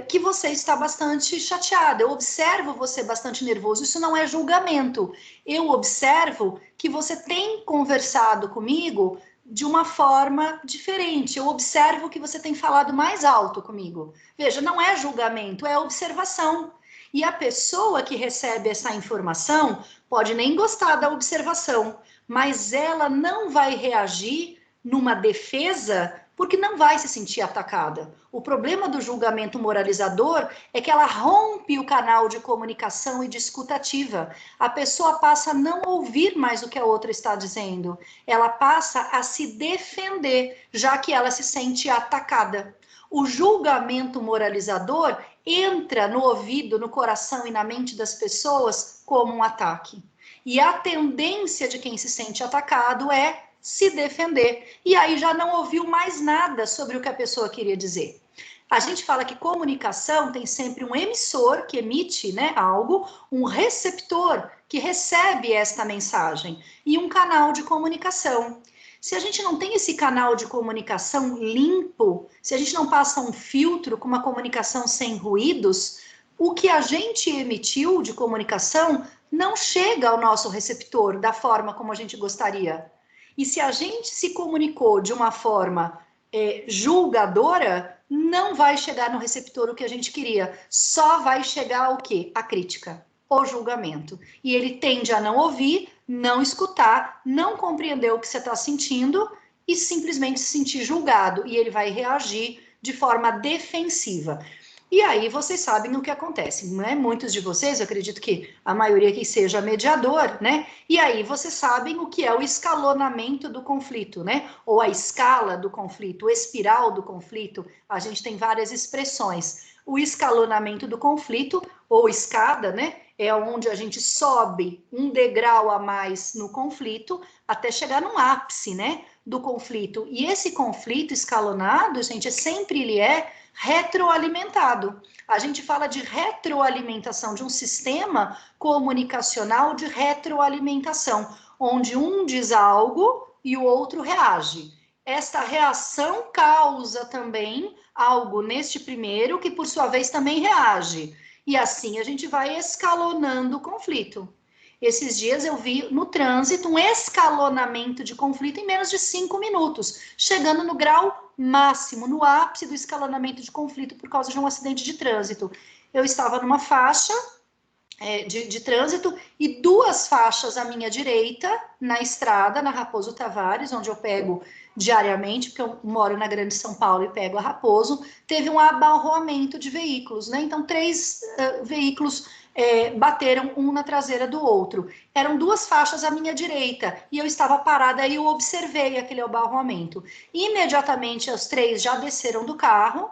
que você está bastante chateada, eu observo você bastante nervoso, isso não é julgamento. Eu observo que você tem conversado comigo de uma forma diferente. Eu observo que você tem falado mais alto comigo. Veja, não é julgamento, é observação. E a pessoa que recebe essa informação pode nem gostar da observação, mas ela não vai reagir numa defesa porque não vai se sentir atacada. O problema do julgamento moralizador é que ela rompe o canal de comunicação e de escutativa. A pessoa passa a não ouvir mais o que a outra está dizendo. Ela passa a se defender, já que ela se sente atacada. O julgamento moralizador entra no ouvido, no coração e na mente das pessoas como um ataque. E a tendência de quem se sente atacado é se defender. E aí já não ouviu mais nada sobre o que a pessoa queria dizer. A gente fala que comunicação tem sempre um emissor que emite, né, algo, um receptor que recebe esta mensagem e um canal de comunicação. Se a gente não tem esse canal de comunicação limpo, se a gente não passa um filtro com uma comunicação sem ruídos, o que a gente emitiu de comunicação não chega ao nosso receptor da forma como a gente gostaria. E se a gente se comunicou de uma forma julgadora, não vai chegar no receptor o que a gente queria. Só vai chegar o quê? A crítica, o julgamento. E ele tende a não ouvir, não escutar, não compreender o que você está sentindo e simplesmente se sentir julgado. E ele vai reagir de forma defensiva. E aí vocês sabem o que acontece, né? Muitos de vocês, eu acredito que a maioria que seja mediador, né? E aí vocês sabem o que é o escalonamento do conflito, né? Ou a escala do conflito, o espiral do conflito. A gente tem várias expressões. O escalonamento do conflito, ou escada, né? É onde a gente sobe um degrau a mais no conflito até chegar num ápice, né? Do conflito. E esse conflito escalonado, gente, sempre ele é retroalimentado. A gente fala de retroalimentação, de um sistema comunicacional de retroalimentação, onde um diz algo e o outro reage. Esta reação causa também algo neste primeiro, que por sua vez também reage. E assim a gente vai escalonando o conflito. Esses dias eu vi no trânsito um escalonamento de conflito em menos de 5 minutos, chegando no grau máximo, no ápice do escalonamento de conflito por causa de um acidente de trânsito. Eu estava numa faixa de trânsito e 2 faixas à minha direita, na estrada, na Raposo Tavares, onde eu pego diariamente, porque eu moro na Grande São Paulo e pego a Raposo, teve um abarroamento de veículos, né? Então, 3 veículos bateram um na traseira do outro. Eram 2 faixas à minha direita e eu estava parada e eu observei aquele abarroamento. Imediatamente, os 3 já desceram do carro,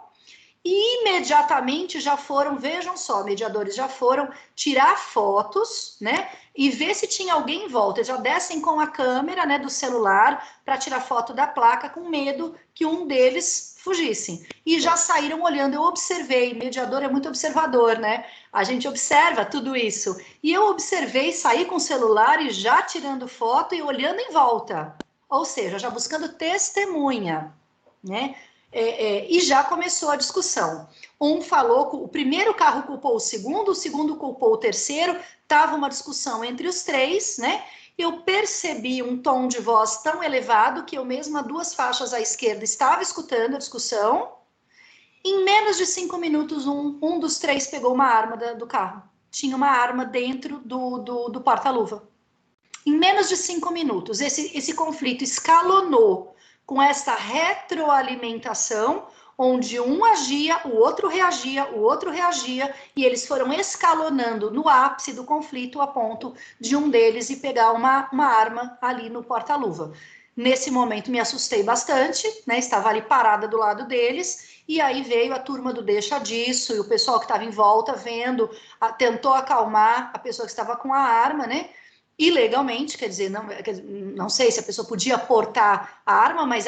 e imediatamente já foram, vejam só, mediadores já foram tirar fotos, né? E ver se tinha alguém em volta. Eles já descem com a câmera, né, do celular para tirar foto da placa, com medo que um deles fugisse. E já saíram olhando. Eu observei, mediador é muito observador, né? A gente observa tudo isso. E eu observei, saí com o celular e já tirando foto e olhando em volta. Ou seja, já buscando testemunha, né? E já começou a discussão. Um falou, o primeiro carro culpou o segundo culpou o terceiro, estava uma discussão entre os 3, né? Eu percebi um tom de voz tão elevado que eu mesma, 2 faixas à esquerda, estava escutando a discussão. Em menos de 5 minutos, um dos 3 pegou uma arma do carro. Tinha uma arma dentro do porta-luva. Em menos de 5 minutos, esse conflito escalonou com esta retroalimentação, onde um agia, o outro reagia, e eles foram escalonando no ápice do conflito a ponto de um deles ir pegar uma arma ali no porta-luva. Nesse momento me assustei bastante, né? Estava ali parada do lado deles, e aí veio a turma do deixa disso, e o pessoal que estava em volta vendo, tentou acalmar a pessoa que estava com a arma, né? Ilegalmente, quer dizer, não sei se a pessoa podia portar a arma, mas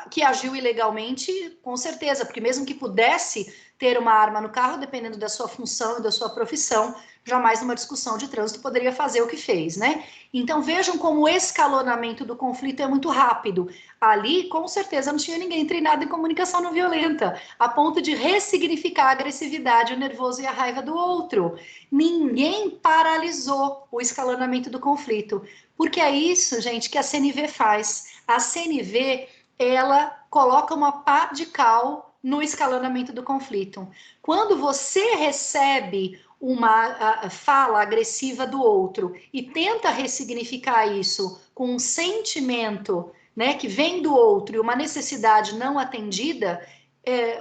que agiu ilegalmente, com certeza, porque mesmo que pudesse ter uma arma no carro, dependendo da sua função e da sua profissão, jamais numa discussão de trânsito poderia fazer o que fez, né? Então vejam como o escalonamento do conflito é muito rápido. Ali, com certeza, não tinha ninguém treinado em comunicação não violenta, a ponto de ressignificar a agressividade, o nervoso e a raiva do outro. Ninguém paralisou o escalonamento do conflito, porque é isso, gente, que a CNV faz. A CNV, ela coloca uma pá de cal no escalonamento do conflito. Quando você recebe uma fala agressiva do outro e tenta ressignificar isso com um sentimento, né, que vem do outro e uma necessidade não atendida,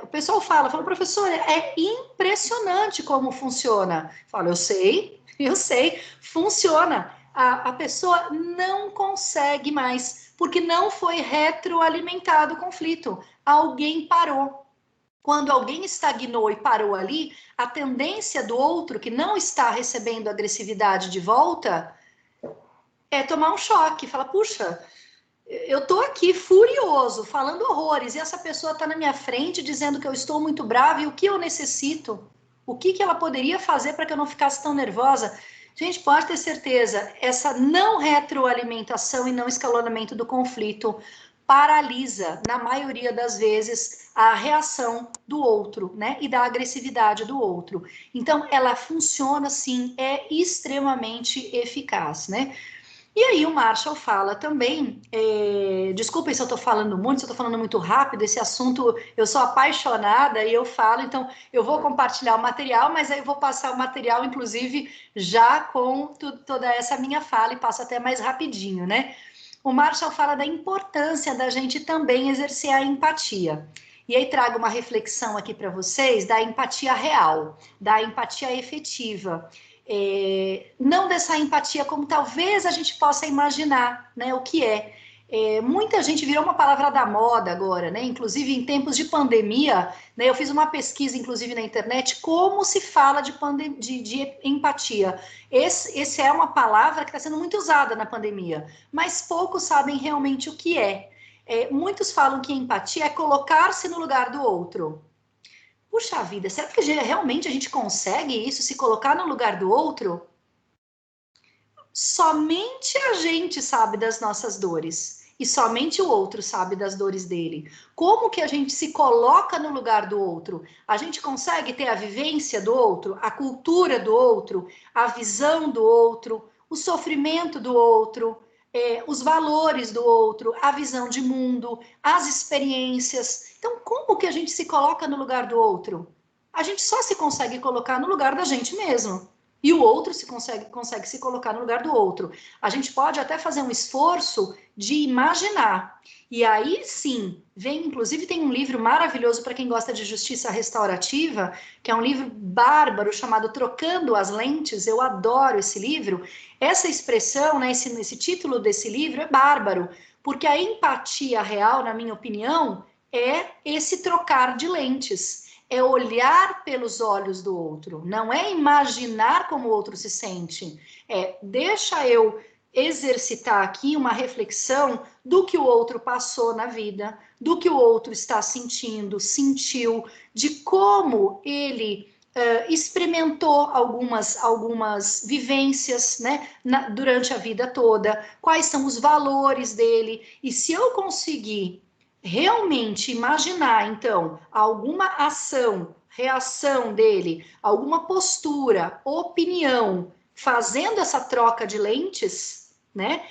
o pessoal fala, professora, é impressionante como funciona. Fala, eu sei, funciona. A pessoa não consegue mais, porque não foi retroalimentado o conflito. Alguém parou. Quando alguém estagnou e parou ali, a tendência do outro que não está recebendo agressividade de volta é tomar um choque, fala, puxa, eu tô aqui furioso, falando horrores, e essa pessoa tá na minha frente dizendo que eu estou muito brava e o que eu necessito? O que ela poderia fazer para que eu não ficasse tão nervosa? Gente, pode ter certeza, essa não retroalimentação e não escalonamento do conflito paralisa, na maioria das vezes, a reação do outro, né? E da agressividade do outro. Então, ela funciona, sim, é extremamente eficaz, né? E aí o Marshall fala também, desculpem se eu estou falando muito, se eu estou falando muito rápido, esse assunto eu sou apaixonada e eu falo, então eu vou compartilhar o material, mas aí eu vou passar o material, inclusive, já com toda essa minha fala e passo até mais rapidinho, né? O Marshall fala da importância da gente também exercer a empatia. E aí trago uma reflexão aqui para vocês da empatia real, da empatia efetiva. Não dessa empatia como talvez a gente possa imaginar, né, o que é. Muita gente virou uma palavra da moda agora, né? Inclusive em tempos de pandemia, né? Eu fiz uma pesquisa, inclusive na internet, como se fala de empatia. Essa é uma palavra que está sendo muito usada na pandemia, mas poucos sabem realmente o que é. Muitos falam que empatia é colocar-se no lugar do outro. Puxa vida, será que realmente a gente consegue isso, se colocar no lugar do outro? Somente a gente sabe das nossas dores e somente o outro sabe das dores dele. Como que a gente se coloca no lugar do outro? A gente consegue ter a vivência do outro, a cultura do outro, a visão do outro, o sofrimento do outro, os valores do outro, a visão de mundo, as experiências. Então, como que a gente se coloca no lugar do outro? A gente só se consegue colocar no lugar da gente mesmo. E o outro consegue se colocar no lugar do outro. A gente pode até fazer um esforço de imaginar. E aí sim, inclusive tem um livro maravilhoso para quem gosta de justiça restaurativa, que é um livro bárbaro chamado Trocando as Lentes. Eu adoro esse livro. Essa expressão, né, esse título desse livro é bárbaro, porque a empatia real, na minha opinião, é esse trocar de lentes. É olhar pelos olhos do outro, não é imaginar como o outro se sente. Deixa eu exercitar aqui uma reflexão do que o outro passou na vida, do que o outro está sentindo, sentiu, de como ele experimentou algumas vivências, né, durante a vida toda, quais são os valores dele, e se eu conseguir realmente imaginar, então, alguma ação, reação dele, alguma postura, opinião, fazendo essa troca de lentes, né?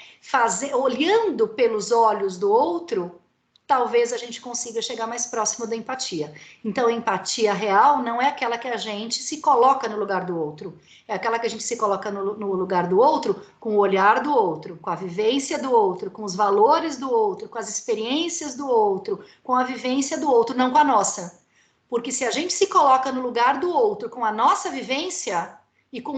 Olhando pelos olhos do outro, talvez a gente consiga chegar mais próximo da empatia. Então, a empatia real não é aquela que a gente se coloca no lugar do outro, é aquela que a gente se coloca no lugar do outro com o olhar do outro, com a vivência do outro, com os valores do outro, com as experiências do outro, com a vivência do outro, não com a nossa. Porque se a gente se coloca no lugar do outro com a nossa vivência e com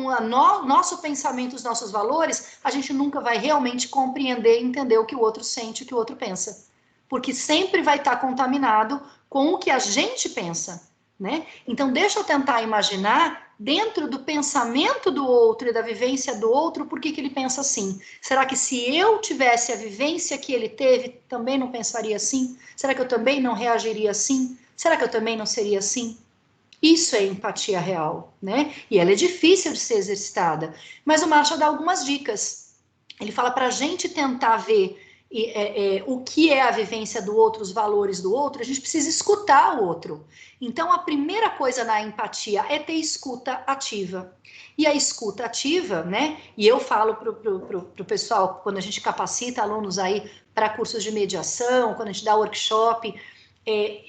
nosso pensamento, os nossos valores, a gente nunca vai realmente compreender e entender o que o outro sente, o que o outro pensa. Porque sempre vai estar contaminado com o que a gente pensa, né? Então, deixa eu tentar imaginar, dentro do pensamento do outro e da vivência do outro, por que ele pensa assim? Será que se eu tivesse a vivência que ele teve, também não pensaria assim? Será que eu também não reagiria assim? Será que eu também não seria assim? Isso é empatia real, né? E ela é difícil de ser exercitada. Mas o Marshall dá algumas dicas. Ele fala para a gente tentar ver o que é a vivência do outro, os valores do outro, a gente precisa escutar o outro. Então, a primeira coisa na empatia é ter escuta ativa. E a escuta ativa, né? E eu falo pro pessoal, quando a gente capacita alunos aí para cursos de mediação, quando a gente dá workshop,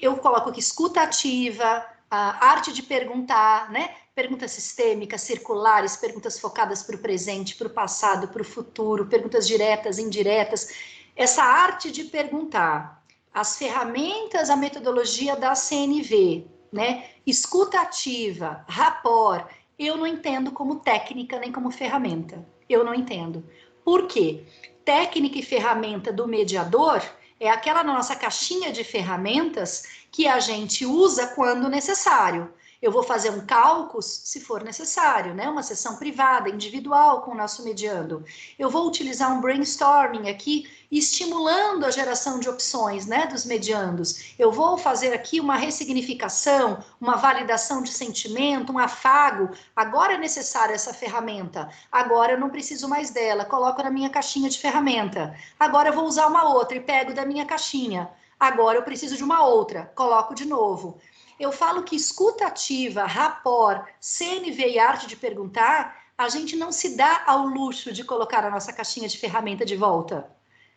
eu coloco que escuta ativa, a arte de perguntar, né? Perguntas sistêmicas, circulares, perguntas focadas para o presente, para o passado, para o futuro, perguntas diretas, indiretas. Essa arte de perguntar, as ferramentas, a metodologia da CNV, né? Escuta ativa, rapport, eu não entendo como técnica nem como ferramenta. Eu não entendo. Por quê? Técnica e ferramenta do mediador é aquela nossa caixinha de ferramentas que a gente usa quando necessário. Eu vou fazer um cálculo, se for necessário, né? Uma sessão privada, individual com o nosso mediando. Eu vou utilizar um brainstorming aqui, estimulando a geração de opções, né, dos mediandos. Eu vou fazer aqui uma ressignificação, uma validação de sentimento, um afago. Agora é necessária essa ferramenta. Agora eu não preciso mais dela. Coloco na minha caixinha de ferramenta. Agora eu vou usar uma outra e pego da minha caixinha. Agora eu preciso de uma outra. Coloco de novo. Eu falo que escuta ativa, rapport, CNV e arte de perguntar, a gente não se dá ao luxo de colocar a nossa caixinha de ferramenta de volta.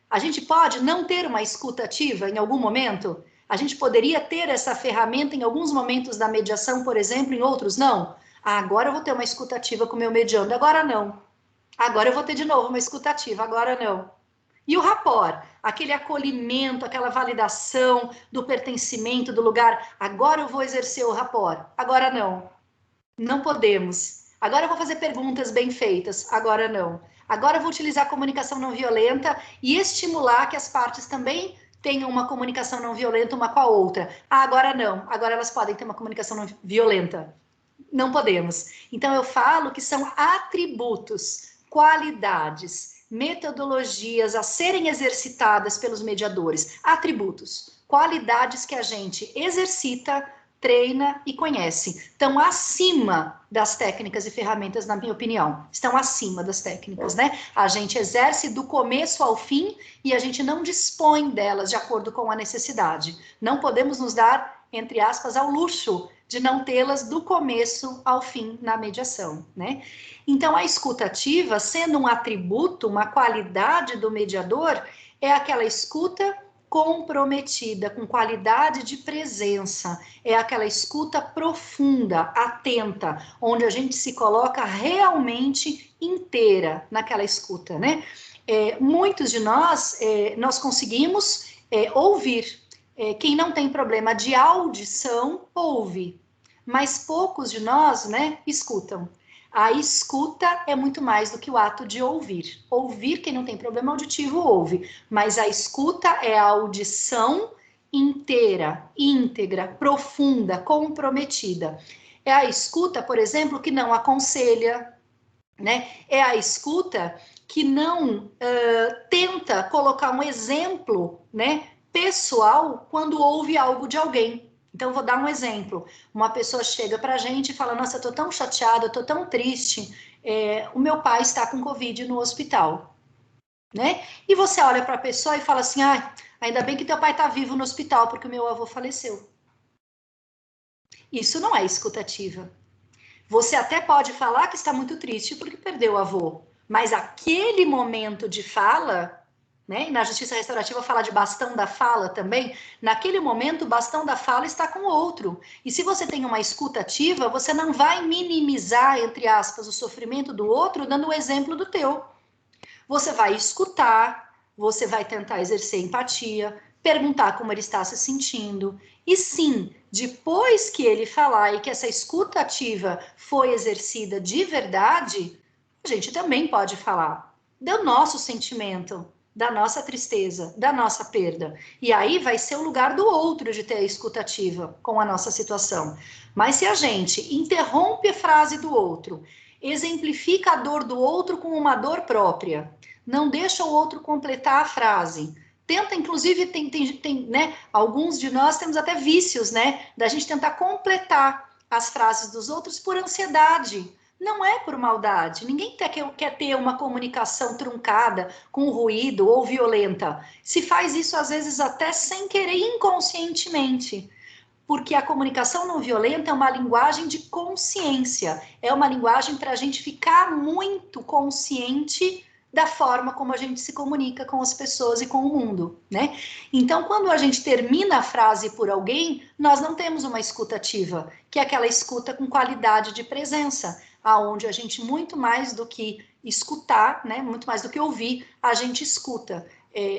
A gente pode não ter uma escuta ativa em algum momento? A gente poderia ter essa ferramenta em alguns momentos da mediação, por exemplo, em outros não? Agora eu vou ter uma escuta ativa com o meu mediando, agora não. Agora eu vou ter de novo uma escuta ativa, agora não. E o rapport, aquele acolhimento, aquela validação do pertencimento, do lugar. Agora eu vou exercer o rapport, agora não. Não podemos. Agora eu vou fazer perguntas bem feitas, agora não. Agora eu vou utilizar a comunicação não violenta e estimular que as partes também tenham uma comunicação não violenta uma com a outra. Ah, agora não. Agora elas podem ter uma comunicação não violenta. Não podemos. Então eu falo que são atributos, qualidades, metodologias a serem exercitadas pelos mediadores. Atributos, qualidades que a gente exercita, treina e conhece. Estão acima das técnicas e ferramentas, na minha opinião. Estão acima das técnicas, né? A gente exerce do começo ao fim e a gente não dispõe delas de acordo com a necessidade. Não podemos nos dar, entre aspas, ao luxo de não tê-las do começo ao fim na mediação, né? Então, a escuta ativa, sendo um atributo, uma qualidade do mediador, é aquela escuta comprometida, com qualidade de presença, é aquela escuta profunda, atenta, onde a gente se coloca realmente inteira naquela escuta, né? Muitos de nós, nós conseguimos ouvir. Quem não tem problema de audição, ouve, mas poucos de nós, né, escutam. A escuta é muito mais do que o ato de ouvir. Ouvir, quem não tem problema auditivo, ouve. Mas a escuta é a audição inteira, íntegra, profunda, comprometida. É a escuta, por exemplo, que não aconselha, né? É a escuta que não tenta colocar um exemplo, né, pessoal quando ouve algo de alguém. Então, vou dar um exemplo. Uma pessoa chega para a gente e fala, nossa, eu tô tão chateada, eu tô tão triste, o meu pai está com Covid no hospital, né? E você olha para a pessoa e fala assim, ah, ainda bem que teu pai está vivo no hospital, porque o meu avô faleceu. Isso não é escutativa. Você até pode falar que está muito triste porque perdeu o avô, mas aquele momento de fala, né? E na justiça restaurativa fala de bastão da fala também. Naquele momento, o bastão da fala está com o outro. E se você tem uma escuta ativa, você não vai minimizar, entre aspas, o sofrimento do outro, dando o exemplo do teu. Você vai escutar, você vai tentar exercer empatia, perguntar como ele está se sentindo. E sim, depois que ele falar e que essa escuta ativa foi exercida de verdade, a gente também pode falar do nosso sentimento, da nossa tristeza, da nossa perda. E aí vai ser o lugar do outro de ter a escuta ativa com a nossa situação. Mas se a gente interrompe a frase do outro, exemplifica a dor do outro com uma dor própria, não deixa o outro completar a frase, tenta, inclusive, tem né, alguns de nós temos até vícios, né, da gente tentar completar as frases dos outros por ansiedade. Não é por maldade. Ninguém quer ter uma comunicação truncada, com ruído ou violenta. Se faz isso, às vezes, até sem querer, inconscientemente. Porque a comunicação não violenta é uma linguagem de consciência. É uma linguagem para a gente ficar muito consciente da forma como a gente se comunica com as pessoas e com o mundo, né? Então, quando a gente termina a frase por alguém, nós não temos uma escuta ativa, que é aquela escuta com qualidade de presença, aonde a gente, muito mais do que escutar, né, muito mais do que ouvir, a gente escuta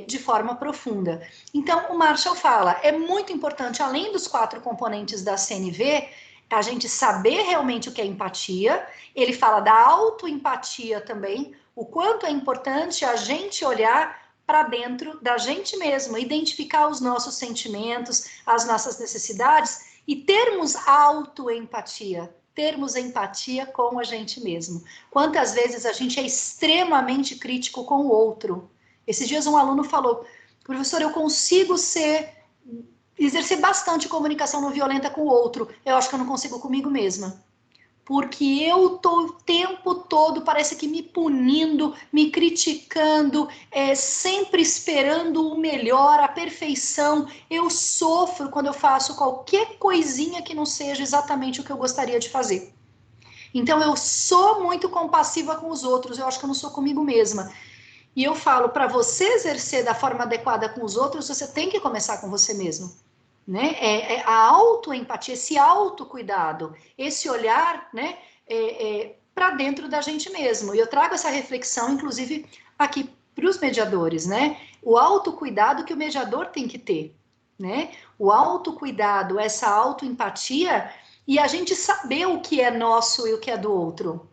de forma profunda. Então, o Marshall fala, é muito importante, além dos 4 componentes da CNV, a gente saber realmente o que é empatia. Ele fala da autoempatia também, o quanto é importante a gente olhar para dentro da gente mesmo, identificar os nossos sentimentos, as nossas necessidades e termos autoempatia, termos empatia com a gente mesmo. Quantas vezes a gente é extremamente crítico com o outro. Esses dias um aluno falou, professor, eu consigo exercer bastante comunicação não violenta com o outro, eu acho que eu não consigo comigo mesma. Porque eu tô o tempo todo, parece que me punindo, me criticando, sempre esperando o melhor, a perfeição. Eu sofro quando eu faço qualquer coisinha que não seja exatamente o que eu gostaria de fazer. Então, eu sou muito compassiva com os outros, eu acho que eu não sou comigo mesma. E eu falo, para você exercer da forma adequada com os outros, você tem que começar com você mesmo. Né? A autoempatia, esse autocuidado, esse olhar, né, para dentro da gente mesmo. E eu trago essa reflexão, inclusive, aqui para os mediadores, né? O autocuidado que o mediador tem que ter, né? O autocuidado, essa autoempatia e a gente saber o que é nosso e o que é do outro.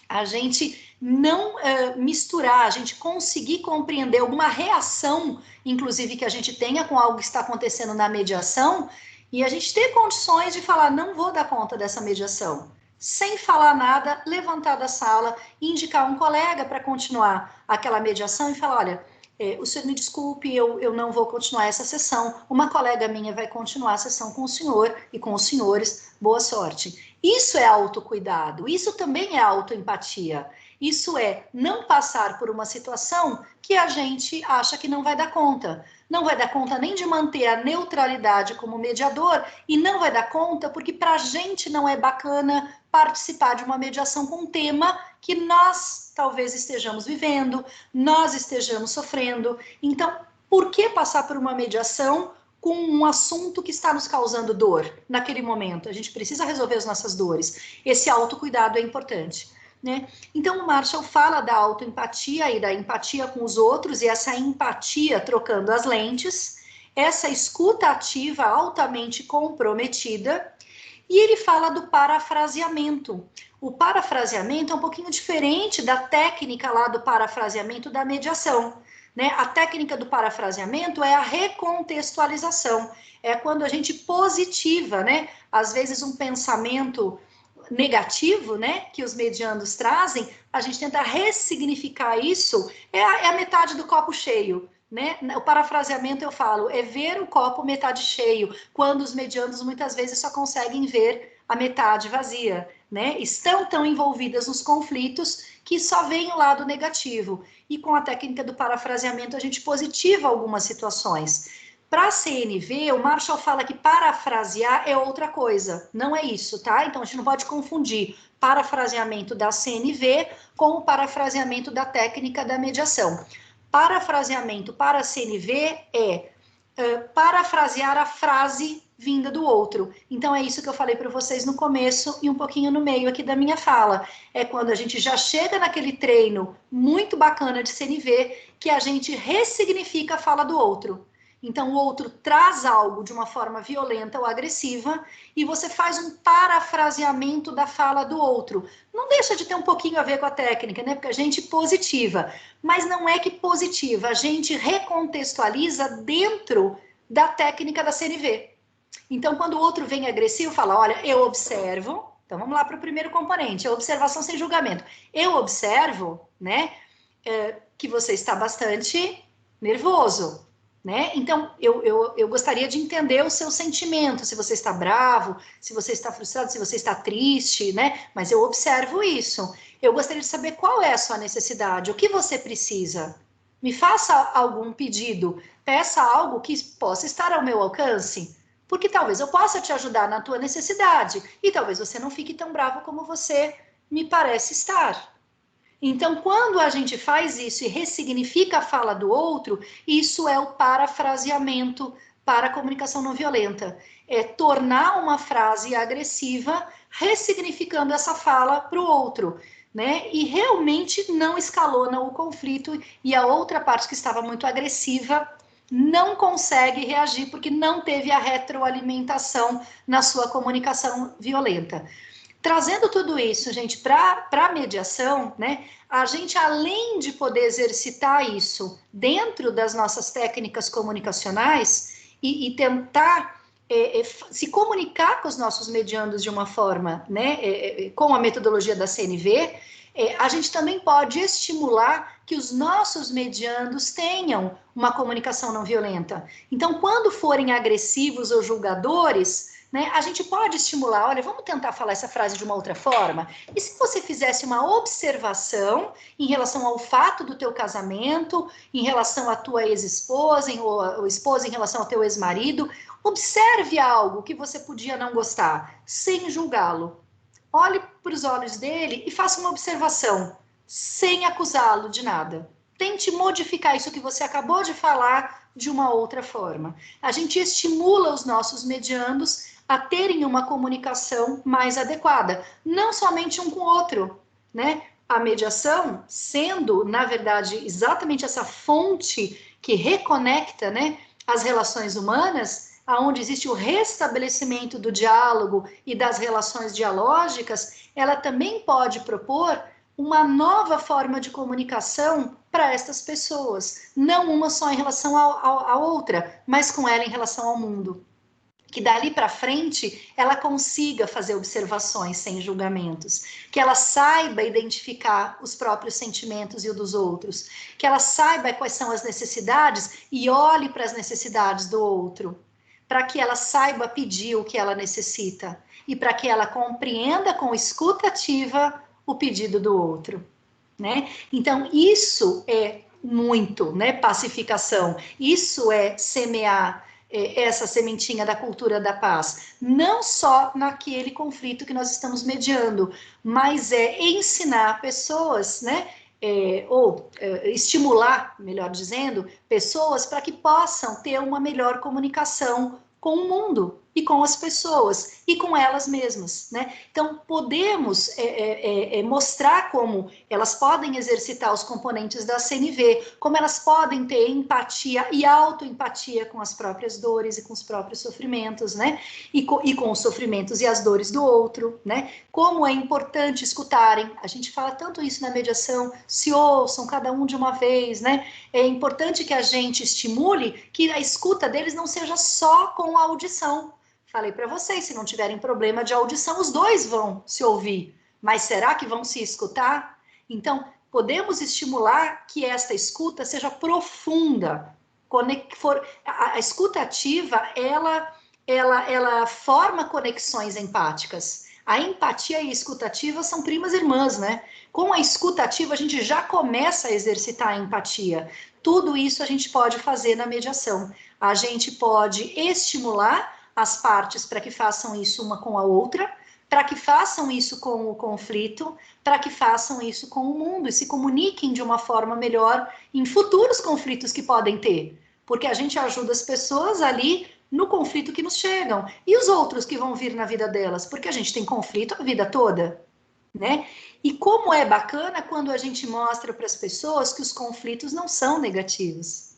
A gente não misturar, a gente conseguir compreender alguma reação, inclusive, que a gente tenha com algo que está acontecendo na mediação, e a gente ter condições de falar, não vou dar conta dessa mediação. Sem falar nada, levantar da sala, indicar um colega para continuar aquela mediação e falar, olha, o senhor me desculpe, eu não vou continuar essa sessão, uma colega minha vai continuar a sessão com o senhor e com os senhores, boa sorte. Isso é autocuidado, isso também é autoempatia. Isso é não passar por uma situação que a gente acha que não vai dar conta. Não vai dar conta nem de manter a neutralidade como mediador e não vai dar conta porque para a gente não é bacana participar de uma mediação com um tema que nós talvez estejamos vivendo, nós estejamos sofrendo. Então, por que passar por uma mediação com um assunto que está nos causando dor naquele momento? A gente precisa resolver as nossas dores. Esse autocuidado é importante, né? Então, o Marshall fala da autoempatia e da empatia com os outros, e essa empatia trocando as lentes, essa escuta ativa altamente comprometida, e ele fala do parafraseamento. O parafraseamento é um pouquinho diferente da técnica lá do parafraseamento da mediação, né? A técnica do parafraseamento é a recontextualização, é quando a gente positiva, né? Às vezes um pensamento negativo, né, que os mediandos trazem, a gente tenta ressignificar isso, é a metade do copo cheio, né? O parafraseamento, eu falo, é ver o copo metade cheio, quando os mediandos muitas vezes só conseguem ver a metade vazia, né? Estão tão envolvidas nos conflitos que só veem o lado negativo. E com a técnica do parafraseamento, a gente positiva algumas situações. Para a CNV, o Marshall fala que parafrasear é outra coisa, não é isso, tá? Então a gente não pode confundir parafraseamento da CNV com o parafraseamento da técnica da mediação. Parafraseamento para a CNV é parafrasear a frase vinda do outro. Então é isso que eu falei para vocês no começo e um pouquinho no meio aqui da minha fala. É quando a gente já chega naquele treino muito bacana de CNV que a gente ressignifica a fala do outro. Então, o outro traz algo de uma forma violenta ou agressiva e você faz um parafraseamento da fala do outro. Não deixa de ter um pouquinho a ver com a técnica, né? Porque a gente positiva, mas não é que positiva, a gente recontextualiza dentro da técnica da CNV. Então, quando o outro vem agressivo, fala, olha, eu observo, então vamos lá para o primeiro componente, a observação sem julgamento. Eu observo, né, que você está bastante nervoso, né? Então, eu gostaria de entender o seu sentimento, se você está bravo, se você está frustrado, se você está triste, né? Mas eu observo isso. Eu gostaria de saber qual é a sua necessidade, o que você precisa. Me faça algum pedido, peça algo que possa estar ao meu alcance, porque talvez eu possa te ajudar na tua necessidade e talvez você não fique tão bravo como você me parece estar. Então, quando a gente faz isso e ressignifica a fala do outro, isso é o parafraseamento para a comunicação não violenta. É tornar uma frase agressiva, ressignificando essa fala para o outro, né? E realmente não escalona o conflito e a outra parte que estava muito agressiva não consegue reagir porque não teve a retroalimentação na sua comunicação violenta. Trazendo tudo isso, gente, para a mediação, né, a gente, além de poder exercitar isso dentro das nossas técnicas comunicacionais e tentar se comunicar com os nossos mediandos de uma forma, né, com a metodologia da CNV, a gente também pode estimular que os nossos mediandos tenham uma comunicação não violenta. Então, quando forem agressivos ou julgadores, né, a gente pode estimular, olha, vamos tentar falar essa frase de uma outra forma? E se você fizesse uma observação em relação ao fato do teu casamento, em relação à tua ex-esposa, ou esposa em relação ao teu ex-marido, observe algo que você podia não gostar, sem julgá-lo. Olhe para os olhos dele e faça uma observação, sem acusá-lo de nada. Tente modificar isso que você acabou de falar de uma outra forma. A gente estimula os nossos mediandos a terem uma comunicação mais adequada, não somente um com o outro, né? a mediação sendo, na verdade, exatamente essa fonte que reconecta, né, as relações humanas, aonde existe o restabelecimento do diálogo e das relações dialógicas, ela também pode propor uma nova forma de comunicação para estas pessoas, não uma só em relação à outra, mas com ela em relação ao mundo. Que dali para frente ela consiga fazer observações sem julgamentos, que ela saiba identificar os próprios sentimentos e o dos outros, que ela saiba quais são as necessidades e olhe para as necessidades do outro, para que ela saiba pedir o que ela necessita e para que ela compreenda com escuta ativa o pedido do outro, né? Então isso é muito, né, pacificação, isso é semear essa sementinha da cultura da paz, não só naquele conflito que nós estamos mediando, mas é ensinar pessoas, né, estimular, melhor dizendo, pessoas para que possam ter uma melhor comunicação com o mundo e com as pessoas e com elas mesmas, né? Então podemos mostrar como elas podem exercitar os componentes da CNV, como elas podem ter empatia e autoempatia com as próprias dores e com os próprios sofrimentos, né? E com os sofrimentos e as dores do outro, né? Como é importante escutarem. A gente fala tanto isso na mediação, se ouçam cada um de uma vez, né? É importante que a gente estimule que a escuta deles não seja só com a audição. Falei para vocês, se não tiverem problema de audição, os dois vão se ouvir. Mas será que vão se escutar? Então, podemos estimular que esta escuta seja profunda. A escuta ativa, ela forma conexões empáticas. A empatia e a escuta ativa são primas irmãs, né? Com a escuta ativa, a gente já começa a exercitar a empatia. Tudo isso a gente pode fazer na mediação. A gente pode estimular as partes para que façam isso uma com a outra, para que façam isso com o conflito, para que façam isso com o mundo e se comuniquem de uma forma melhor em futuros conflitos que podem ter. Porque a gente ajuda as pessoas ali no conflito que nos chegam e os outros que vão vir na vida delas, porque a gente tem conflito a vida toda, né? E como é bacana quando a gente mostra para as pessoas que os conflitos não são negativos.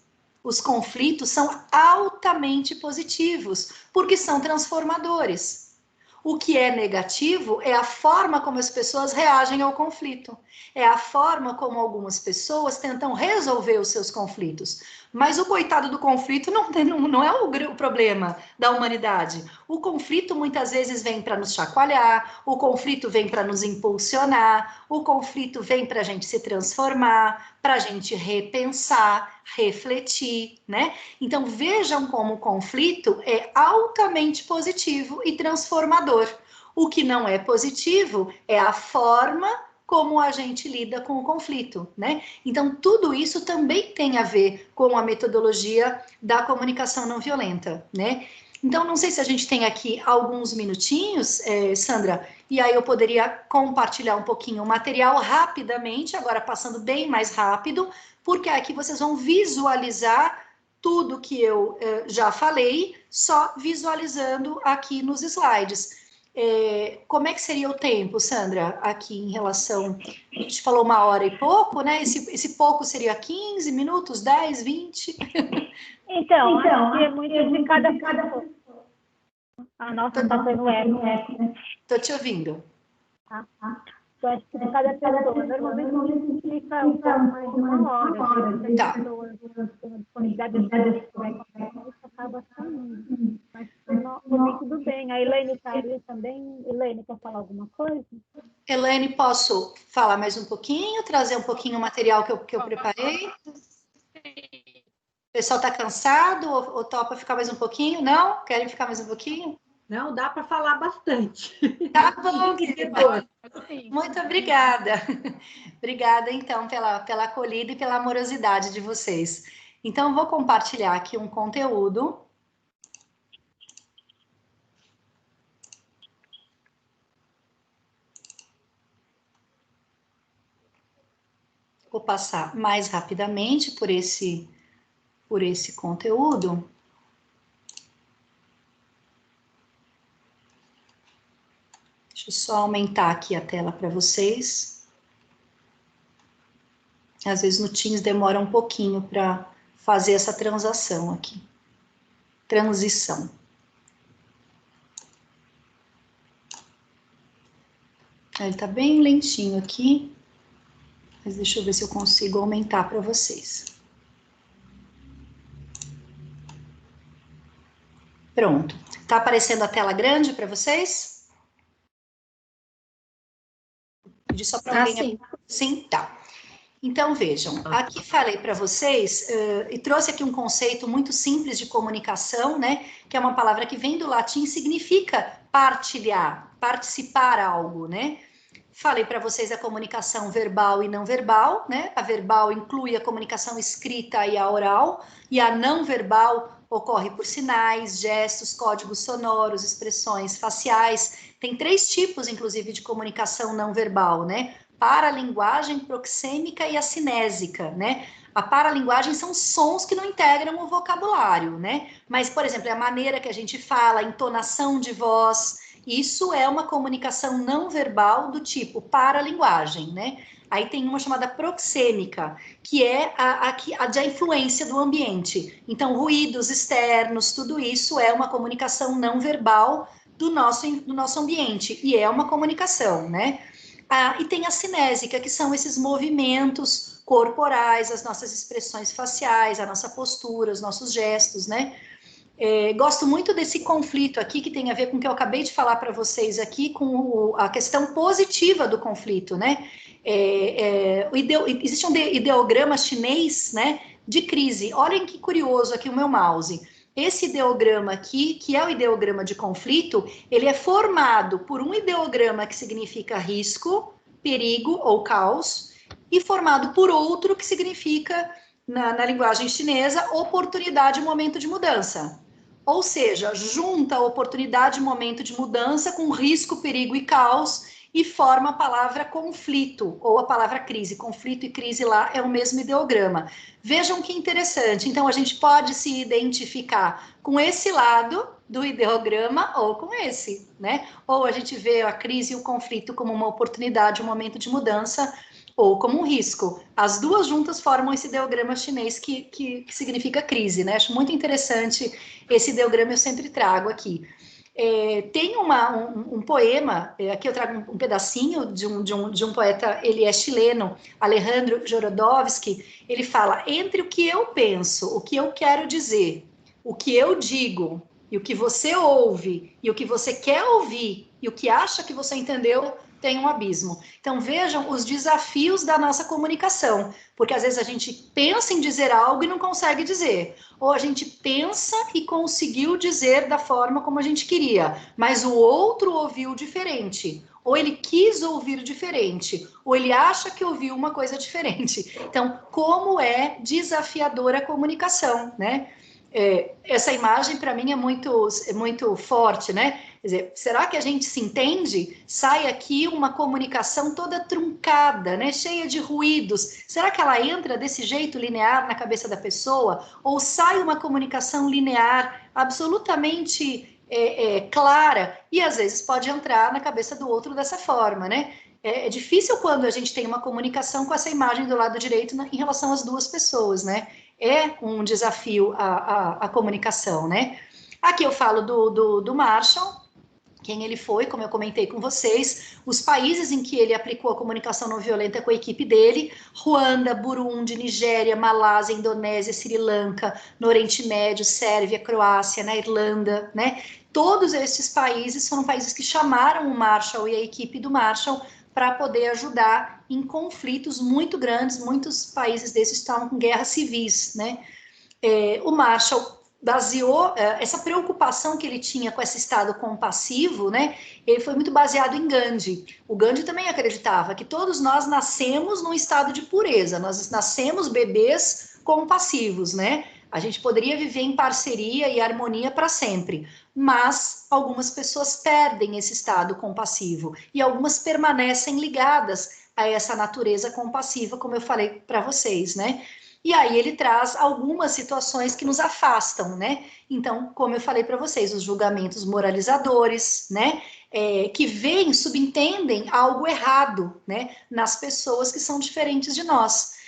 Os conflitos são altamente positivos, porque são transformadores. O que é negativo é a forma como as pessoas reagem ao conflito. É a forma como algumas pessoas tentam resolver os seus conflitos. Mas o coitado do conflito não é o problema da humanidade. O conflito muitas vezes vem para nos chacoalhar, o conflito vem para nos impulsionar, o conflito vem para a gente se transformar, para a gente repensar, refletir, né? Então vejam como o conflito é altamente positivo e transformador. O que não é positivo é a forma como a gente lida com o conflito, né? Então, tudo isso também tem a ver com a metodologia da comunicação não violenta, né? Então, não sei se a gente tem aqui alguns minutinhos, Sandra, e aí eu poderia compartilhar um pouquinho o material rapidamente, agora passando bem mais rápido, porque aqui vocês vão visualizar tudo que eu já falei, só visualizando aqui nos slides. Como é que seria o tempo, Sandra, aqui em relação... A gente falou 1 hora e pouco, né? Esse pouco seria 15 minutos, 10, 20? Então, acho que é muito de cada pessoa. A nossa está tendo eco. Estou te ouvindo. Tá? Eu acho que de cada pessoa. Normalmente a gente fica um pouco mais de 1 hora. Tá. A disponibilidade de acaba saindo. Mas por mim tudo bem. A Elaine está ali também. Elaine, quer falar alguma coisa? Elaine, posso falar mais um pouquinho, trazer um pouquinho o material que eu preparei? O pessoal está cansado ou topa ficar mais um pouquinho? Não? Querem ficar mais um pouquinho? Não, dá para falar bastante. Tá bom, querida. Muito obrigada. Obrigada, então, pela acolhida e pela amorosidade de vocês. Então, vou compartilhar aqui um conteúdo. Vou passar mais rapidamente por esse conteúdo. Deixa eu só aumentar aqui a tela para vocês. Às vezes no Teams demora um pouquinho para fazer essa transação aqui. Transição. Ele está bem lentinho aqui, mas deixa eu ver se eu consigo aumentar para vocês. Pronto. Tá aparecendo a tela grande para vocês? Pedi só para alguém... sim. Sim, tá. Então, vejam, aqui falei para vocês, e trouxe aqui um conceito muito simples de comunicação, né? Que é uma palavra que vem do latim, significa partilhar, participar algo, né? Falei para vocês a comunicação verbal e não verbal, né? A verbal inclui a comunicação escrita e a oral, e a não verbal ocorre por sinais, gestos, códigos sonoros, expressões faciais. Tem 3 tipos, inclusive, de comunicação não verbal, né? Paralinguagem, proxêmica e a cinésica, né? A paralinguagem são sons que não integram o vocabulário, né? Mas, por exemplo, é a maneira que a gente fala, a entonação de voz, isso é uma comunicação não verbal do tipo paralinguagem, né? Aí tem uma chamada proxêmica, que é a da influência do ambiente. Então, ruídos externos, tudo isso é uma comunicação não verbal do nosso ambiente, e é uma comunicação, né? E tem a cinésica, que são esses movimentos corporais, as nossas expressões faciais, a nossa postura, os nossos gestos, né? Gosto muito desse conflito aqui, que tem a ver com o que eu acabei de falar para vocês aqui, com a questão positiva do conflito, né? Existe um ideograma chinês, né, de crise. Olhem que curioso aqui o meu mouse. Esse ideograma aqui, que é o ideograma de conflito, ele é formado por um ideograma que significa risco, perigo ou caos, e formado por outro que significa, na linguagem chinesa, oportunidade e momento de mudança. Ou seja, junta a oportunidade e momento de mudança com risco, perigo e caos e forma a palavra conflito, ou a palavra crise. Conflito e crise lá é o mesmo ideograma. Vejam que interessante. Então, a gente pode se identificar com esse lado do ideograma ou com esse, né? Ou a gente vê a crise e o conflito como uma oportunidade, um momento de mudança, ou como um risco. As duas juntas formam esse ideograma chinês que significa crise, né? Acho muito interessante esse ideograma, eu sempre trago aqui. Tem um poema, aqui eu trago um pedacinho de um poeta, ele é chileno, Alejandro Jodorowsky. Ele fala: entre o que eu penso, o que eu quero dizer, o que eu digo, e o que você ouve, e o que você quer ouvir, e o que acha que você entendeu, tem um abismo. Então vejam os desafios da nossa comunicação, porque às vezes a gente pensa em dizer algo e não consegue dizer, ou a gente pensa e conseguiu dizer da forma como a gente queria, mas o outro ouviu diferente, ou ele quis ouvir diferente, ou ele acha que ouviu uma coisa diferente. Então, como é desafiadora a comunicação, né? Essa imagem para mim é muito forte, né? Quer dizer, será que a gente se entende? Sai aqui uma comunicação toda truncada, né? Cheia de ruídos. Será que ela entra desse jeito linear na cabeça da pessoa? Ou sai uma comunicação linear absolutamente clara e às vezes pode entrar na cabeça do outro dessa forma, né? É difícil quando a gente tem uma comunicação com essa imagem do lado direito em relação às duas pessoas, né? É um desafio a comunicação, né? Aqui eu falo do Marshall, quem ele foi, como eu comentei com vocês, os países em que ele aplicou a comunicação não violenta com a equipe dele: Ruanda, Burundi, Nigéria, Malásia, Indonésia, Sri Lanka, no Oriente Médio, Sérvia, Croácia, na Irlanda, né? Todos esses países foram países que chamaram o Marshall e a equipe do Marshall para poder ajudar em conflitos muito grandes. Muitos países desses estavam com guerras civis, né? O Marshall baseou essa preocupação que ele tinha com esse estado compassivo, né? Ele foi muito baseado em Gandhi. O Gandhi também acreditava que todos nós nascemos num estado de pureza, nós nascemos bebês compassivos, né? A gente poderia viver em parceria e harmonia para sempre, mas algumas pessoas perdem esse estado compassivo e algumas permanecem ligadas a essa natureza compassiva, como eu falei para vocês, né? E aí ele traz algumas situações que nos afastam, né? Então, como eu falei para vocês, os julgamentos moralizadores, né? Que veem, subentendem algo errado, né? Nas pessoas que são diferentes de nós.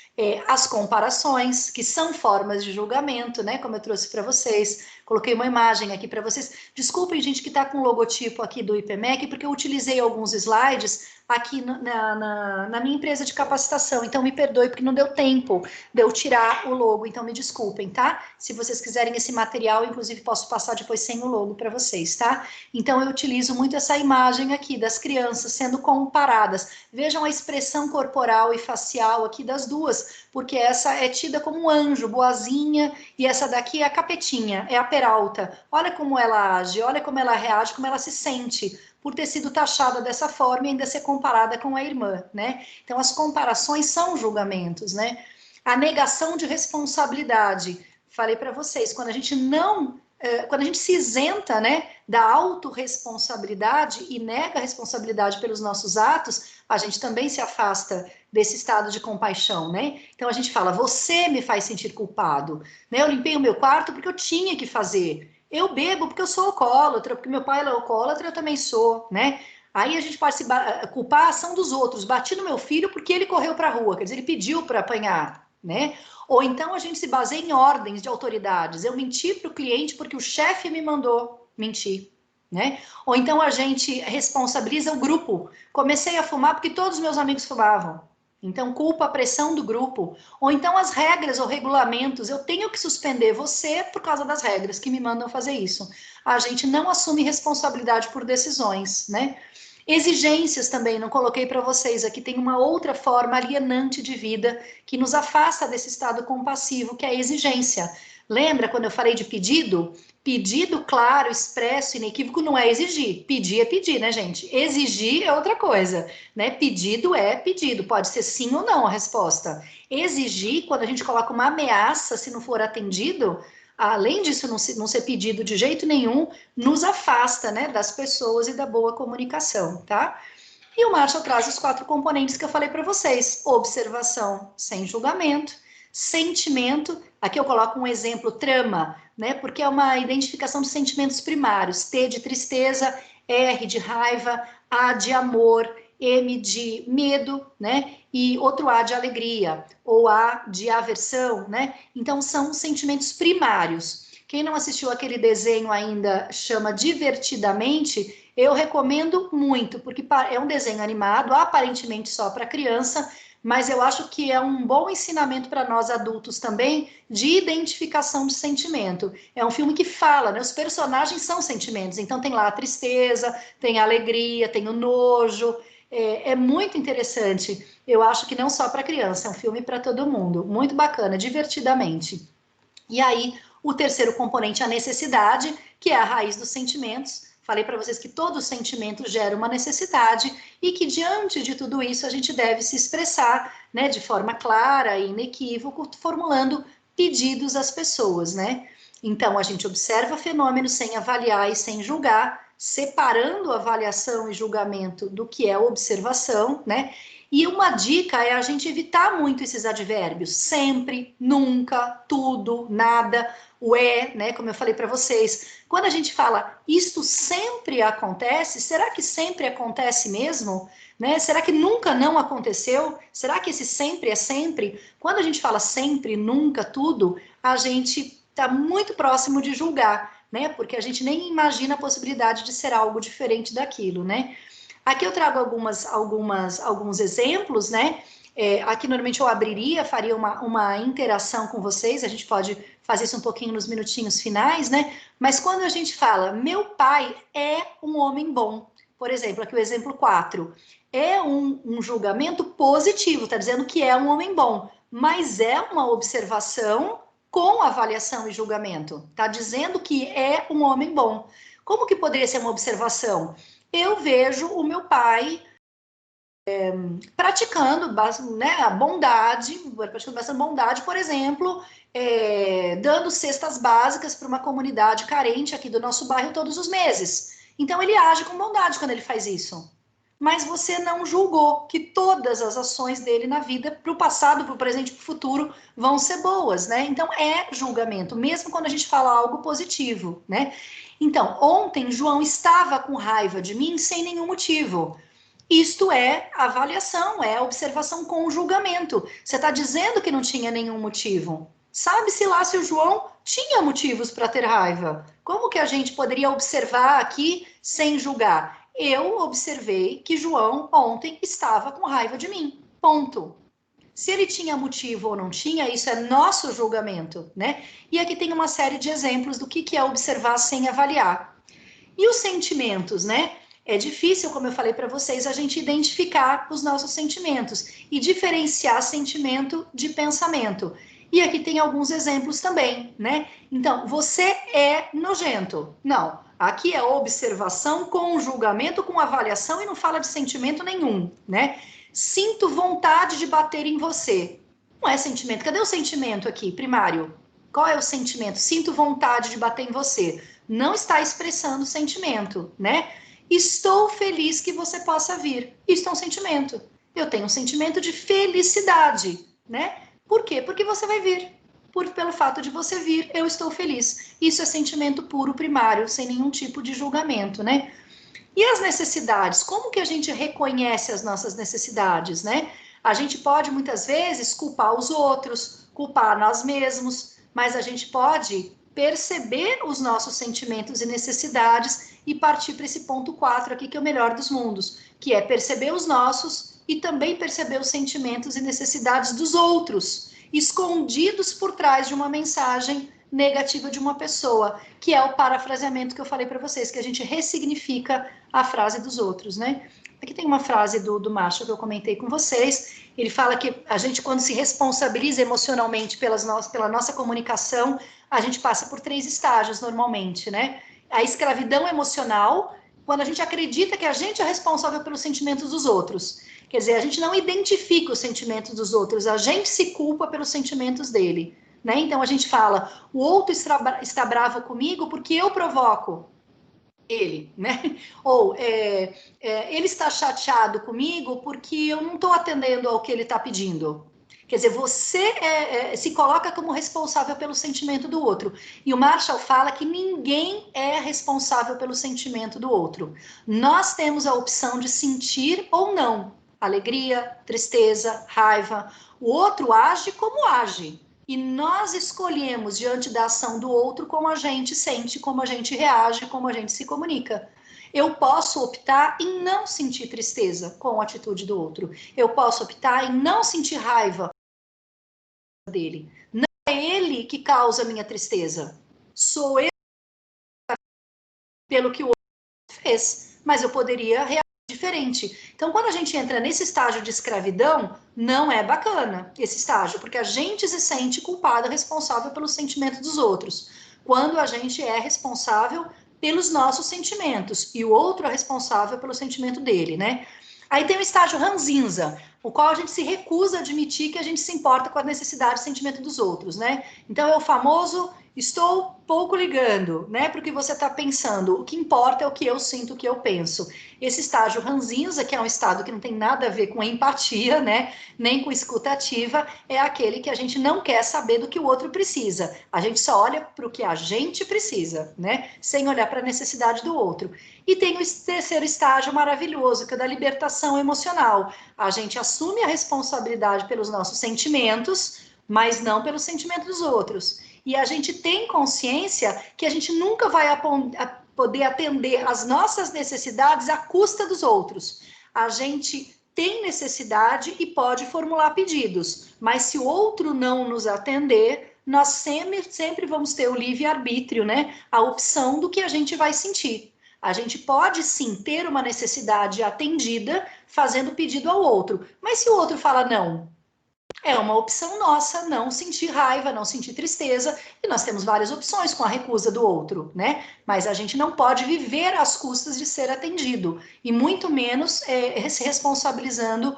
As comparações, que são formas de julgamento, né? Como eu trouxe para vocês, coloquei uma imagem aqui para vocês. Desculpem, gente, que está com o logotipo aqui do IPMEC, porque eu utilizei alguns slides aqui na minha empresa de capacitação, então me perdoe porque não deu tempo de eu tirar o logo, então me desculpem, tá? Se vocês quiserem esse material, inclusive posso passar depois sem o logo para vocês, tá? Então eu utilizo muito essa imagem aqui das crianças sendo comparadas. Vejam a expressão corporal e facial aqui das duas, porque essa é tida como um anjo, boazinha, e essa daqui é a capetinha, é a peralta. Olha como ela age, olha como ela reage, como ela se sente, por ter sido taxada dessa forma e ainda ser comparada com a irmã, né? Então, as comparações são julgamentos, né? A negação de responsabilidade. Falei para vocês, quando a gente se isenta, né, da autorresponsabilidade e nega a responsabilidade pelos nossos atos, a gente também se afasta desse estado de compaixão, né? Então a gente fala, você me faz sentir culpado, né? Eu limpei o meu quarto porque eu tinha que fazer. Eu bebo porque eu sou alcoólatra, porque meu pai é alcoólatra, eu também sou, né? Aí a gente pode culpar a ação dos outros. Bati no meu filho porque ele correu para a rua, quer dizer, ele pediu para apanhar, né? Ou então a gente se baseia em ordens de autoridades. Eu menti para o cliente porque o chefe me mandou mentir, né? Ou então a gente responsabiliza o grupo. Comecei a fumar porque todos os meus amigos fumavam. Então, culpa a pressão do grupo. Ou então as regras ou regulamentos. Eu tenho que suspender você por causa das regras que me mandam fazer isso. A gente não assume responsabilidade por decisões, né? Exigências também, não coloquei para vocês aqui, tem uma outra forma alienante de vida que nos afasta desse estado compassivo, que é a exigência. Lembra quando eu falei de pedido? Pedido claro, expresso, inequívoco não é exigir. Pedir é pedir, né, gente? Exigir é outra coisa, né? Pedido é pedido, pode ser sim ou não a resposta. Exigir, quando a gente coloca uma ameaça, se não for atendido, além disso não ser pedido de jeito nenhum, nos afasta, né, das pessoas e da boa comunicação, tá? E o Marshall traz os 4 componentes que eu falei para vocês: observação sem julgamento, sentimento, aqui eu coloco um exemplo, trama, né, porque é uma identificação de sentimentos primários, T de tristeza, R de raiva, A de amor, M de medo, né, e outro A de alegria, ou A de aversão, né, então são sentimentos primários. Quem não assistiu aquele desenho ainda, chama Divertidamente, eu recomendo muito, porque é um desenho animado, aparentemente só para criança, mas eu acho que é um bom ensinamento para nós adultos também, de identificação de sentimento. É um filme que fala, né? Os personagens são sentimentos, então tem lá a tristeza, tem a alegria, tem o nojo, é muito interessante. Eu acho que não só para criança, é um filme para todo mundo, muito bacana, Divertidamente. E aí, o terceiro componente, a necessidade, que é a raiz dos sentimentos. Falei para vocês que todo sentimento gera uma necessidade e que diante de tudo isso a gente deve se expressar, né, de forma clara e inequívoca, formulando pedidos às pessoas, né? Então a gente observa fenômenos sem avaliar e sem julgar, separando avaliação e julgamento do que é observação, né? E uma dica é a gente evitar muito esses advérbios, sempre, nunca, tudo, nada, o né, como eu falei para vocês. Quando a gente fala isto sempre acontece, será que sempre acontece mesmo? Né? Será que nunca não aconteceu? Será que esse sempre é sempre? Quando a gente fala sempre, nunca, tudo, a gente está muito próximo de julgar, né? Porque a gente nem imagina a possibilidade de ser algo diferente daquilo, né? Aqui eu trago alguns exemplos, né? Aqui normalmente eu abriria, faria uma interação com vocês, a gente pode fazer isso um pouquinho nos minutinhos finais, né? Mas quando a gente fala, meu pai é um homem bom, por exemplo, aqui o exemplo 4, é um julgamento positivo, está dizendo que é um homem bom, mas é uma observação com avaliação e julgamento, está dizendo que é um homem bom. Como que poderia ser uma observação? Eu vejo o meu pai praticando, né, a bondade, praticando bastante bondade, por exemplo, dando cestas básicas para uma comunidade carente aqui do nosso bairro todos os meses. Então ele age com bondade quando ele faz isso. Mas você não julgou que todas as ações dele na vida, para o passado, para o presente e para o futuro, vão ser boas, né? Então é julgamento, mesmo quando a gente fala algo positivo, né? Então, ontem João estava com raiva de mim sem nenhum motivo. Isto é avaliação, é observação com julgamento. Você está dizendo que não tinha nenhum motivo. Sabe-se lá se o João tinha motivos para ter raiva. Como que a gente poderia observar aqui sem julgar? Eu observei que João ontem estava com raiva de mim. Ponto. Se ele tinha motivo ou não tinha, isso é nosso julgamento, né? E aqui tem uma série de exemplos do que é observar sem avaliar. E os sentimentos, né? É difícil, como eu falei para vocês, a gente identificar os nossos sentimentos e diferenciar sentimento de pensamento. E aqui tem alguns exemplos também, né? Então, você é nojento. Não, aqui é observação com julgamento, com avaliação e não fala de sentimento nenhum, né? Sinto vontade de bater em você. Não é sentimento. Cadê o sentimento aqui, primário? Qual é o sentimento? Sinto vontade de bater em você. Não está expressando sentimento, né? Estou feliz que você possa vir. Isso é um sentimento. Eu tenho um sentimento de felicidade, né? Por quê? Porque você vai vir. Pelo fato de você vir, eu estou feliz. Isso é sentimento puro, primário, sem nenhum tipo de julgamento, né? E as necessidades? Como que a gente reconhece as nossas necessidades, né? A gente pode, muitas vezes, culpar os outros, culpar nós mesmos, mas a gente pode perceber os nossos sentimentos e necessidades e partir para esse ponto 4 aqui, que é o melhor dos mundos, que é perceber os nossos e também perceber os sentimentos e necessidades dos outros, escondidos por trás de uma mensagem negativa de uma pessoa, que é o parafraseamento que eu falei para vocês, que a gente ressignifica a frase dos outros, né? Aqui tem uma frase do Marshall que eu comentei com vocês. Ele fala que a gente, quando se responsabiliza emocionalmente pela nossa comunicação, a gente passa por 3 estágios normalmente, né? A escravidão emocional, quando a gente acredita que a gente é responsável pelos sentimentos dos outros. Quer dizer, a gente não identifica os sentimentos dos outros, a gente se culpa pelos sentimentos dele. Né? Então a gente fala, o outro está bravo comigo porque eu provoco ele, né? Ou ele está chateado comigo porque eu não estou atendendo ao que ele está pedindo. Quer dizer, você se coloca como responsável pelo sentimento do outro. E o Marshall fala que ninguém é responsável pelo sentimento do outro. Nós temos a opção de sentir ou não alegria, tristeza, raiva. O outro age como age. E nós escolhemos, diante da ação do outro, como a gente sente, como a gente reage, como a gente se comunica. Eu posso optar em não sentir tristeza com a atitude do outro. Eu posso optar em não sentir raiva dele. Não é ele que causa a minha tristeza. Sou eu pelo que o outro fez. Mas eu poderia reagir diferente. Então, quando a gente entra nesse estágio de escravidão, não é bacana esse estágio, porque a gente se sente culpado, responsável pelos sentimentos dos outros. Quando a gente é responsável pelos nossos sentimentos e o outro é responsável pelo sentimento dele, né? Aí tem o estágio ranzinza, o qual a gente se recusa a admitir que a gente se importa com a necessidade e sentimento dos outros, né? Então é o famoso estou pouco ligando, né, para o que você está pensando. O que importa é o que eu sinto, o que eu penso. Esse estágio ranzinza, que é um estado que não tem nada a ver com empatia, né, nem com escutativa, é aquele que a gente não quer saber do que o outro precisa. A gente só olha para o que a gente precisa, né, sem olhar para a necessidade do outro. E tem o terceiro estágio maravilhoso, que é o da libertação emocional. A gente assume a responsabilidade pelos nossos sentimentos, mas não pelos sentimentos dos outros. E a gente tem consciência que a gente nunca vai poder atender às nossas necessidades à custa dos outros. A gente tem necessidade e pode formular pedidos, mas se o outro não nos atender, nós sempre vamos ter o livre-arbítrio, né? A opção do que a gente vai sentir. A gente pode sim ter uma necessidade atendida fazendo pedido ao outro, mas se o outro fala não, é uma opção nossa não sentir raiva, não sentir tristeza, e nós temos várias opções com a recusa do outro, né? Mas a gente não pode viver às custas de ser atendido, e muito menos se responsabilizando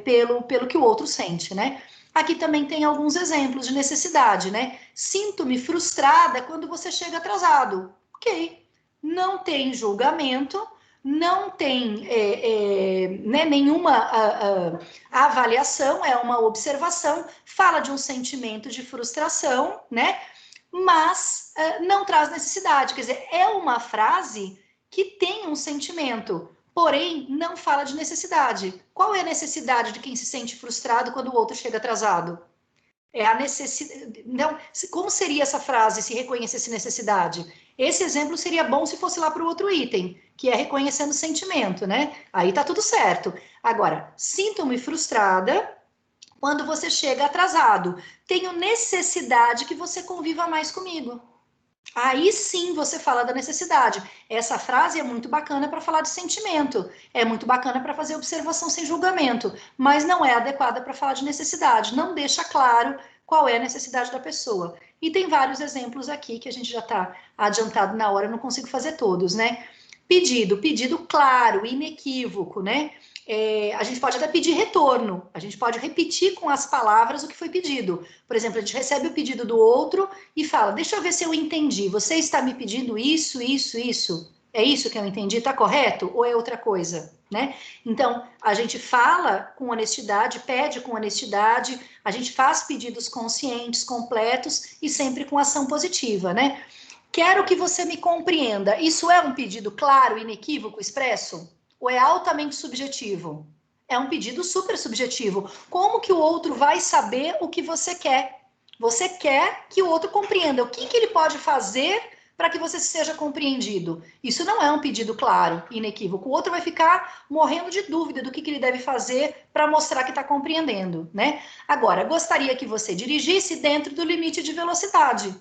pelo que o outro sente, né? Aqui também tem alguns exemplos de necessidade, né? Sinto-me frustrada quando você chega atrasado. Ok, não tem julgamento, não tem né, nenhuma avaliação, é uma observação, fala de um sentimento de frustração, né? Mas não traz necessidade, quer dizer, é uma frase que tem um sentimento, porém não fala de necessidade. Qual é a necessidade de quem se sente frustrado quando o outro chega atrasado? É a necessidade. Não, como seria essa frase se reconhecesse necessidade? Esse exemplo seria bom se fosse lá para o outro item, que é reconhecendo sentimento, né? Aí tá tudo certo. Agora, sinto-me frustrada quando você chega atrasado. Tenho necessidade que você conviva mais comigo. Aí sim você fala da necessidade. Essa frase é muito bacana para falar de sentimento, é muito bacana para fazer observação sem julgamento, mas não é adequada para falar de necessidade, não deixa claro qual é a necessidade da pessoa. E tem vários exemplos aqui que a gente já está adiantado na hora, eu não consigo fazer todos, né? Pedido claro, inequívoco, né? A gente pode até pedir retorno, a gente pode repetir com as palavras o que foi pedido. Por exemplo, a gente recebe o pedido do outro e fala, deixa eu ver se eu entendi, você está me pedindo isso, isso, isso, é isso que eu entendi, está correto? Ou é outra coisa, né? Então, a gente fala com honestidade, pede com honestidade, a gente faz pedidos conscientes, completos e sempre com ação positiva, né? Quero que você me compreenda, isso é um pedido claro, inequívoco, expresso? Ou é altamente subjetivo? É um pedido super subjetivo. Como que o outro vai saber o que você quer? Você quer que o outro compreenda. O que ele pode fazer para que você seja compreendido? Isso não é um pedido claro, inequívoco. O outro vai ficar morrendo de dúvida do que ele deve fazer para mostrar que está compreendendo, né? Agora, gostaria que você dirigisse dentro do limite de velocidade.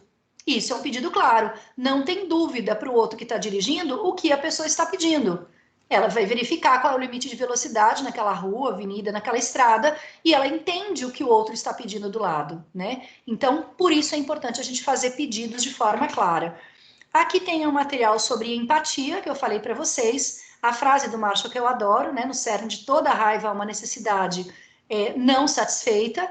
Isso é um pedido claro. Não tem dúvida para o outro que está dirigindo o que a pessoa está pedindo. Ela vai verificar qual é o limite de velocidade naquela rua, avenida, naquela estrada, e ela entende o que o outro está pedindo do lado, né? Então, por isso é importante a gente fazer pedidos de forma clara. Aqui tem um material sobre empatia, que eu falei para vocês, a frase do Marshall que eu adoro, né? No cerne de toda raiva há uma necessidade não satisfeita,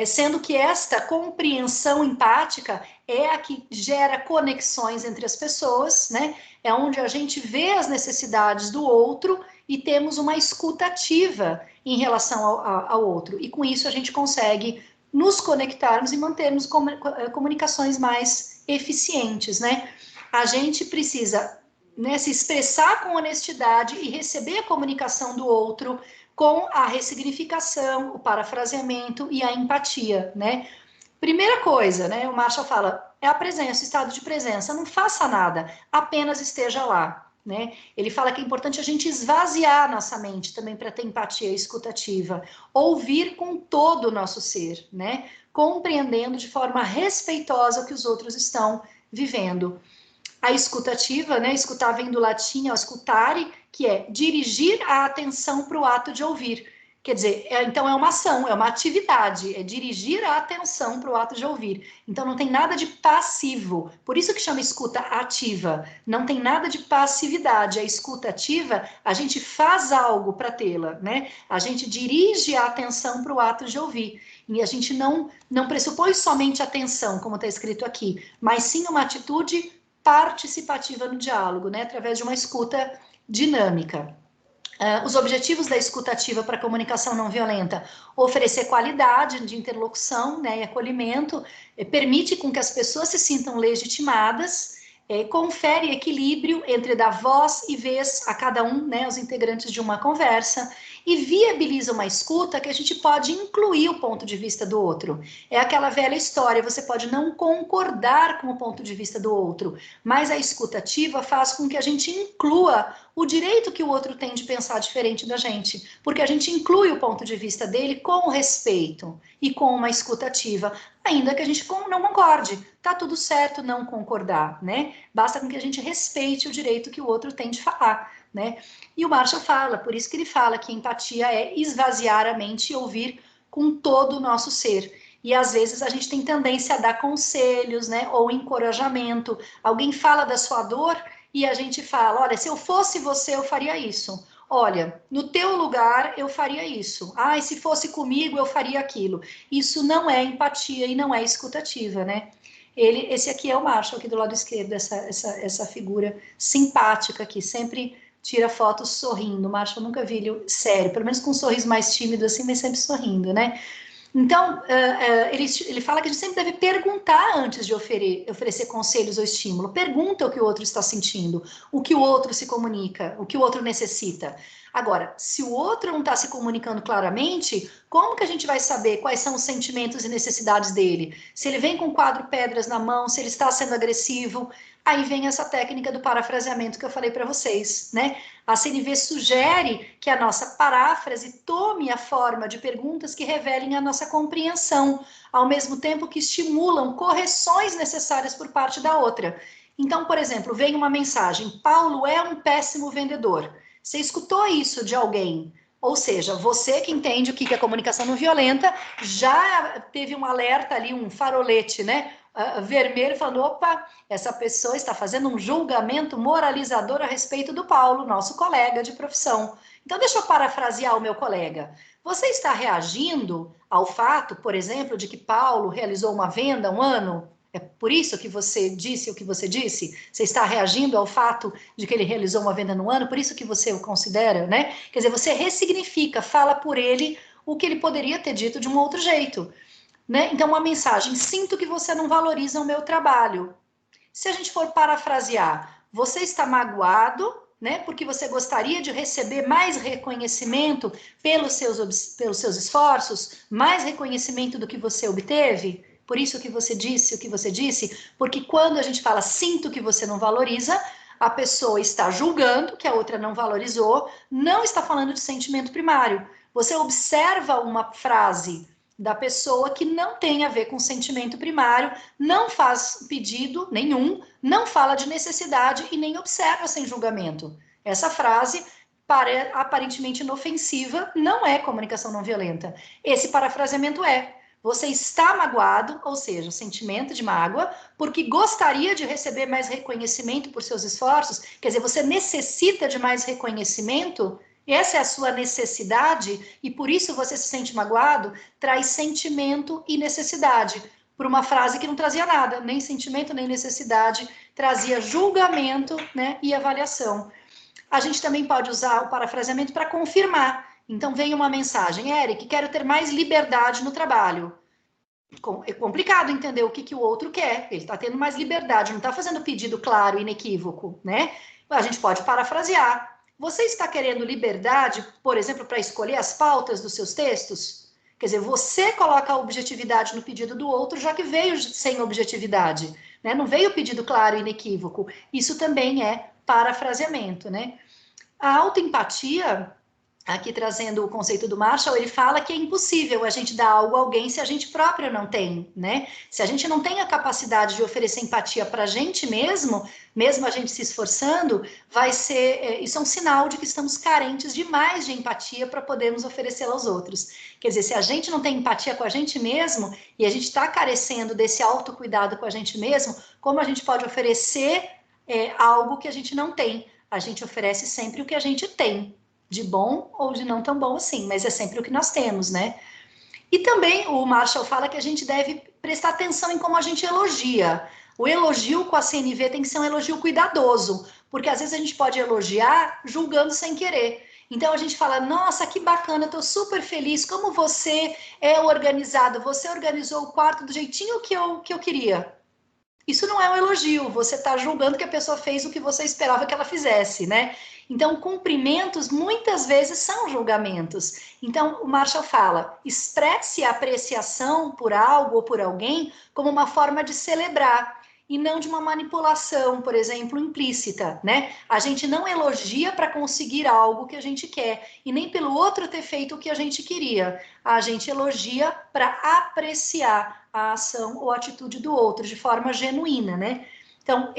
sendo que esta compreensão empática é a que gera conexões entre as pessoas, né? É onde a gente vê as necessidades do outro e temos uma escuta ativa em relação ao outro. E com isso a gente consegue nos conectarmos e mantermos comunicações mais eficientes, né? A gente precisa, né, se expressar com honestidade e receber a comunicação do outro com a ressignificação, o parafraseamento e a empatia, né? Primeira coisa, né? O Marshall fala, é a presença, o estado de presença. Não faça nada, apenas esteja lá, né? Ele fala que é importante a gente esvaziar nossa mente também para ter empatia escutativa. Ouvir com todo o nosso ser, né? Compreendendo de forma respeitosa o que os outros estão vivendo. A escutativa, né? Escutar vem do latim, ó, escutare, que é dirigir a atenção para o ato de ouvir. Quer dizer, então é uma ação, é uma atividade, é dirigir a atenção para o ato de ouvir. Então não tem nada de passivo, por isso que chama escuta ativa. Não tem nada de passividade. A escuta ativa, a gente faz algo para tê-la, né? A gente dirige a atenção para o ato de ouvir. E a gente não pressupõe somente atenção, como está escrito aqui, mas sim uma atitude participativa no diálogo, né? Através de uma escuta dinâmica. Os objetivos da escutativa para a comunicação não violenta: oferecer qualidade de interlocução, né, e acolhimento, permite com que as pessoas se sintam legitimadas, confere equilíbrio entre dar voz e vez a cada um, né, os integrantes de uma conversa, e viabiliza uma escuta que a gente pode incluir o ponto de vista do outro. É aquela velha história, você pode não concordar com o ponto de vista do outro, mas a escuta ativa faz com que a gente inclua o direito que o outro tem de pensar diferente da gente, porque a gente inclui o ponto de vista dele com respeito e com uma escuta ativa, ainda que a gente não concorde. Tá tudo certo não concordar, né? Basta com que a gente respeite o direito que o outro tem de falar, né? E o Marshall fala, por isso que ele fala que empatia é esvaziar a mente e ouvir com todo o nosso ser. E às vezes a gente tem tendência a dar conselhos, né? Ou encorajamento. Alguém fala da sua dor e a gente fala, olha, se eu fosse você, eu faria isso. Olha, no teu lugar, eu faria isso. Ah, e se fosse comigo, eu faria aquilo. Isso não é empatia e não é escutativa, né? Esse aqui é o Marshall, aqui do lado esquerdo, essa figura simpática aqui, sempre tira fotos sorrindo. O Marshall nunca vi ele sério, pelo menos com um sorriso mais tímido assim, mas sempre sorrindo, né? Então, ele fala que a gente sempre deve perguntar antes de oferecer conselhos ou estímulo. Pergunta o que o outro está sentindo, o que o outro se comunica, o que o outro necessita. Agora, se o outro não está se comunicando claramente, como que a gente vai saber quais são os sentimentos e necessidades dele? Se ele vem com um quadro pedras na mão, se ele está sendo agressivo, aí vem essa técnica do parafraseamento que eu falei para vocês, né? A CNV sugere que a nossa paráfrase tome a forma de perguntas que revelem a nossa compreensão, ao mesmo tempo que estimulam correções necessárias por parte da outra. Então, por exemplo, vem uma mensagem: Paulo é um péssimo vendedor. Você escutou isso de alguém? Ou seja, você que entende o que é comunicação não violenta, já teve um alerta ali, um farolete, né? Vermelho, falando, opa, essa pessoa está fazendo um julgamento moralizador a respeito do Paulo, nosso colega de profissão. Então, deixa eu parafrasear o meu colega. Você está reagindo ao fato, por exemplo, de que Paulo realizou uma venda há um ano? É por isso que você disse o que você disse? Você está reagindo ao fato de que ele realizou uma venda no ano? Por isso que você o considera, né? Quer dizer, você ressignifica, fala por ele o que ele poderia ter dito de um outro jeito. Né? Então, uma mensagem: sinto que você não valoriza o meu trabalho. Se a gente for parafrasear, você está magoado, né? Porque você gostaria de receber mais reconhecimento pelos seus esforços, mais reconhecimento do que você obteve. Por isso que você disse o que você disse, porque quando a gente fala sinto que você não valoriza, a pessoa está julgando que a outra não valorizou, não está falando de sentimento primário. Você observa uma frase da pessoa que não tem a ver com sentimento primário, não faz pedido nenhum, não fala de necessidade e nem observa sem julgamento. Essa frase, aparentemente inofensiva, não é comunicação não violenta. Esse parafraseamento é: você está magoado, ou seja, sentimento de mágoa, porque gostaria de receber mais reconhecimento por seus esforços, quer dizer, você necessita de mais reconhecimento. Essa é a sua necessidade e por isso você se sente magoado, traz sentimento e necessidade. Por uma frase que não trazia nada, nem sentimento, nem necessidade, trazia julgamento, né, e avaliação. A gente também pode usar o parafraseamento para confirmar. Então vem uma mensagem: Eric, quero ter mais liberdade no trabalho. É complicado entender o que o outro quer. Ele está tendo mais liberdade, não está fazendo pedido claro e inequívoco, né? A gente pode parafrasear: você está querendo liberdade, por exemplo, para escolher as pautas dos seus textos? Quer dizer, você coloca a objetividade no pedido do outro, já que veio sem objetividade, né? Não veio pedido claro e inequívoco. Isso também é parafraseamento, né? A autoempatia, aqui trazendo o conceito do Marshall, ele fala que é impossível a gente dar algo a alguém se a gente próprio não tem, né? Se a gente não tem a capacidade de oferecer empatia para a gente mesmo, mesmo a gente se esforçando, vai ser, isso é um sinal de que estamos carentes demais de empatia para podermos oferecê-la aos outros. Quer dizer, se a gente não tem empatia com a gente mesmo e a gente está carecendo desse autocuidado com a gente mesmo, como a gente pode oferecer algo que a gente não tem? A gente oferece sempre o que a gente tem, de bom ou de não tão bom assim, mas é sempre o que nós temos, né? E também o Marshall fala que a gente deve prestar atenção em como a gente elogia. O elogio com a CNV tem que ser um elogio cuidadoso, porque às vezes a gente pode elogiar julgando sem querer. Então a gente fala: nossa, que bacana, eu tô super feliz, como você é organizado, você organizou o quarto do jeitinho que eu queria. Isso não é um elogio, você está julgando que a pessoa fez o que você esperava que ela fizesse, né? Então, cumprimentos muitas vezes são julgamentos. Então, o Marshall fala: expresse a apreciação por algo ou por alguém como uma forma de celebrar e não de uma manipulação, por exemplo, implícita, né? A gente não elogia para conseguir algo que a gente quer e nem pelo outro ter feito o que a gente queria. A gente elogia para apreciar a ação ou a atitude do outro de forma genuína, né? Então,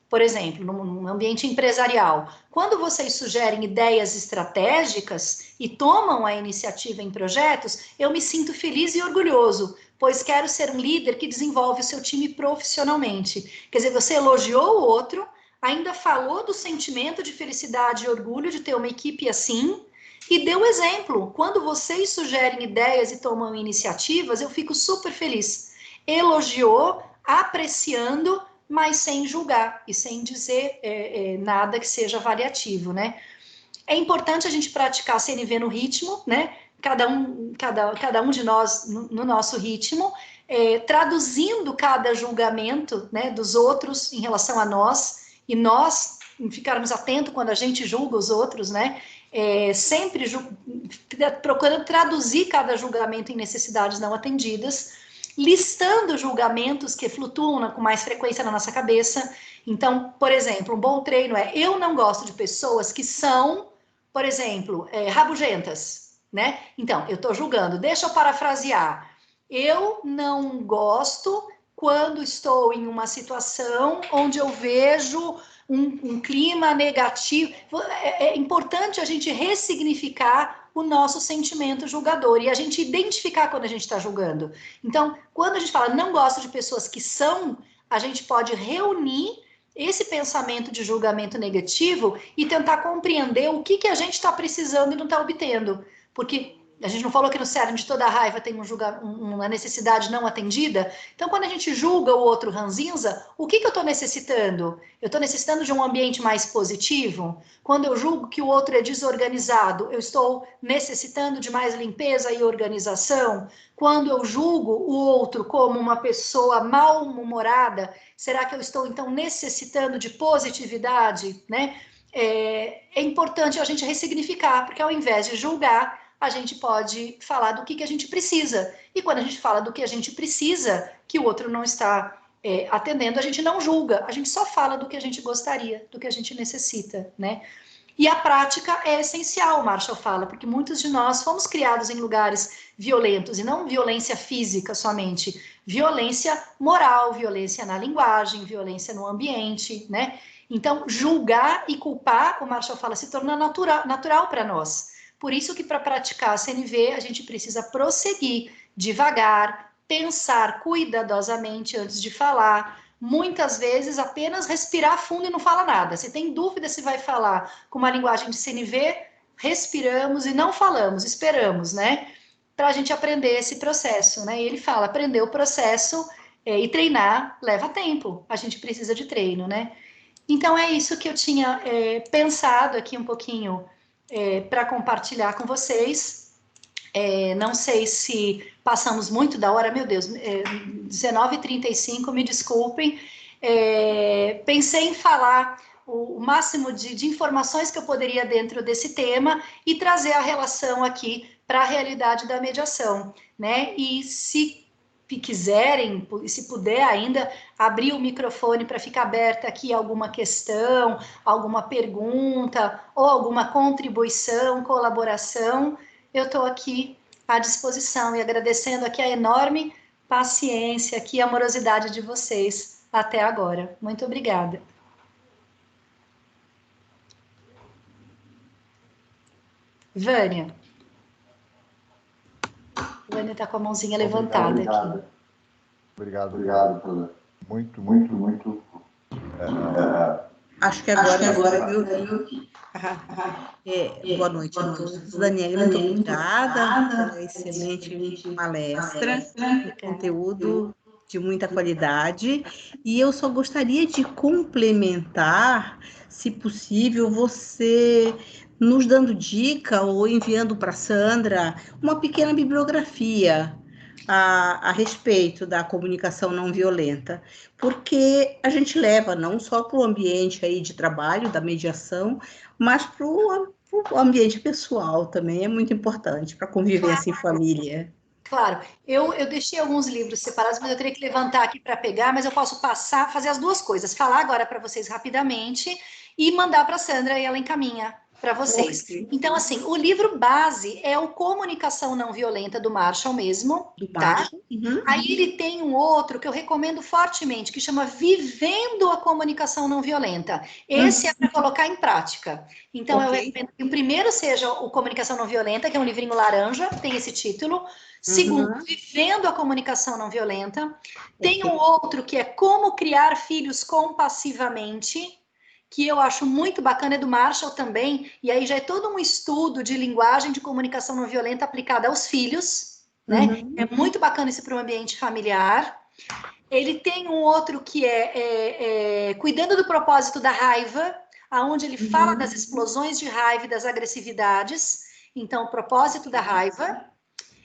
por exemplo, num ambiente empresarial, quando vocês sugerem ideias estratégicas e tomam a iniciativa em projetos, eu me sinto feliz e orgulhoso, pois quero ser um líder que desenvolve o seu time profissionalmente. Quer dizer, você elogiou o outro, ainda falou do sentimento de felicidade e orgulho de ter uma equipe assim, e deu exemplo. Quando vocês sugerem ideias e tomam iniciativas, eu fico super feliz. Elogiou, apreciando, mas sem julgar e sem dizer nada que seja avaliativo, né? É importante a gente praticar a CNV no ritmo, né? cada um de nós no nosso ritmo, traduzindo cada julgamento, né, dos outros em relação a nós, e nós ficarmos atentos quando a gente julga os outros, né, sempre procurando traduzir cada julgamento em necessidades não atendidas, listando julgamentos que flutuam com mais frequência na nossa cabeça. Então, por exemplo, um bom treino eu não gosto de pessoas que são, por exemplo, rabugentas, né? Então, eu estou julgando, deixa eu parafrasear. Eu não gosto quando estou em uma situação onde eu vejo um clima negativo. É importante a gente ressignificar o nosso sentimento julgador e a gente identificar quando a gente está julgando. Então, quando a gente fala não gosto de pessoas que são, a gente pode reunir esse pensamento de julgamento negativo e tentar compreender o que a gente está precisando e não está obtendo. Porque a gente não falou que no cerne de toda a raiva tem uma necessidade não atendida? Então, quando a gente julga o outro ranzinza, o que eu estou necessitando? Eu estou necessitando de um ambiente mais positivo? Quando eu julgo que o outro é desorganizado, eu estou necessitando de mais limpeza e organização? Quando eu julgo o outro como uma pessoa mal-humorada, será que eu estou, então, necessitando de positividade, né? É importante a gente ressignificar, porque ao invés de julgar, a gente pode falar do que a gente precisa. E quando a gente fala do que a gente precisa, que o outro não está atendendo, a gente não julga, a gente só fala do que a gente gostaria, do que a gente necessita, né? E a prática é essencial, Marshall fala, porque muitos de nós fomos criados em lugares violentos, e não violência física somente, violência moral, violência na linguagem, violência no ambiente, né? Então, julgar e culpar, o Marshall fala, se torna natural para nós. Por isso que para praticar a CNV, a gente precisa prosseguir devagar, pensar cuidadosamente antes de falar, muitas vezes apenas respirar fundo e não fala nada. Se tem dúvida se vai falar com uma linguagem de CNV, respiramos e não falamos, esperamos, né? Para a gente aprender esse processo, né? E ele fala, aprender o processo e treinar leva tempo, a gente precisa de treino, né? Então é isso que eu tinha pensado aqui um pouquinho para compartilhar com vocês. Não sei se passamos muito da hora, meu Deus, 19h35, me desculpem. Pensei em falar o máximo de informações que eu poderia dentro desse tema e trazer a relação aqui para a realidade da mediação, né? E se quiserem, se puder ainda, abrir o microfone para ficar aberta aqui alguma questão, alguma pergunta ou alguma contribuição, colaboração, eu estou aqui à disposição e agradecendo aqui a enorme paciência aqui, a amorosidade de vocês até agora. Muito obrigada. Vânia. Vânia está com a mãozinha levantada aqui. Obrigado. Muito. Acho que agora viu. Boa noite a todos. Daniela, muito obrigada pela excelente palestra, conteúdo de muita qualidade. E eu só gostaria de complementar, se possível, você nos dando dica ou enviando para a Sandra uma pequena bibliografia a respeito da comunicação não violenta, porque a gente leva não só para o ambiente aí de trabalho, da mediação, mas para o ambiente pessoal também, é muito importante para a convivência em família. Claro, eu deixei alguns livros separados, mas eu teria que levantar aqui para pegar, mas eu posso passar, fazer as duas coisas, falar agora para vocês rapidamente e mandar para a Sandra e ela encaminha para vocês. Então, assim, o livro base é o Comunicação Não Violenta, do Marshall mesmo, tá? Aí ele tem um outro que eu recomendo fortemente, que chama Vivendo a Comunicação Não Violenta. Esse é para colocar em prática. Então, eu recomendo que o primeiro seja o Comunicação Não Violenta, que é um livrinho laranja, tem esse título. Segundo, Vivendo a Comunicação Não Violenta. Tem um outro que é Como Criar Filhos Compassivamente, que eu acho muito bacana, é do Marshall também, e aí já é todo um estudo de linguagem de comunicação não violenta aplicada aos filhos, né? É muito bacana isso para o ambiente familiar. Ele tem um outro que é Cuidando do Propósito da Raiva, aonde ele fala das explosões de raiva e das agressividades. Então, O Propósito da Raiva.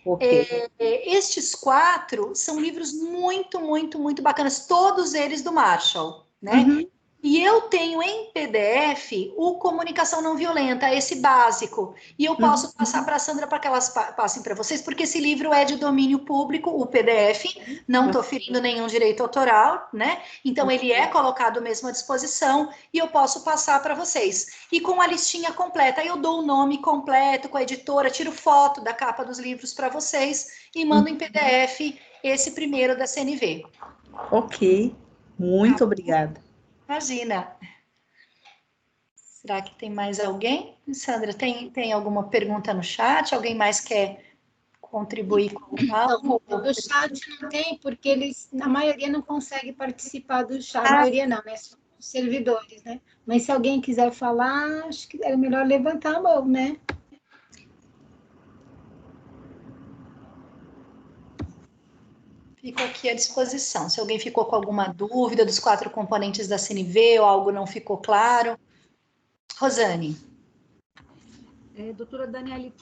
Ok. Estes 4 são livros muito, muito, muito bacanas, todos eles do Marshall, né? Uhum. E eu tenho em PDF o Comunicação Não Violenta, esse básico. E eu posso passar para a Sandra para que elas passem para vocês, porque esse livro é de domínio público, o PDF, não estou ferindo nenhum direito autoral, né? Então ele é colocado mesmo à disposição e eu posso passar para vocês. E com a listinha completa, eu dou o nome completo com a editora, tiro foto da capa dos livros para vocês e mando em PDF esse primeiro da CNV. Ok. Muito obrigada. Imagina. Será que tem mais alguém? Sandra, tem alguma pergunta no chat? Alguém mais quer contribuir com algo? No chat não tem, porque eles, na maioria, não conseguem participar do chat. A maioria não, né? São os servidores, né? Mas se alguém quiser falar, acho que é melhor levantar a mão, né? Fico aqui à disposição. Se alguém ficou com alguma dúvida dos 4 componentes da CNV ou algo não ficou claro. Rosane. Doutora Daniele,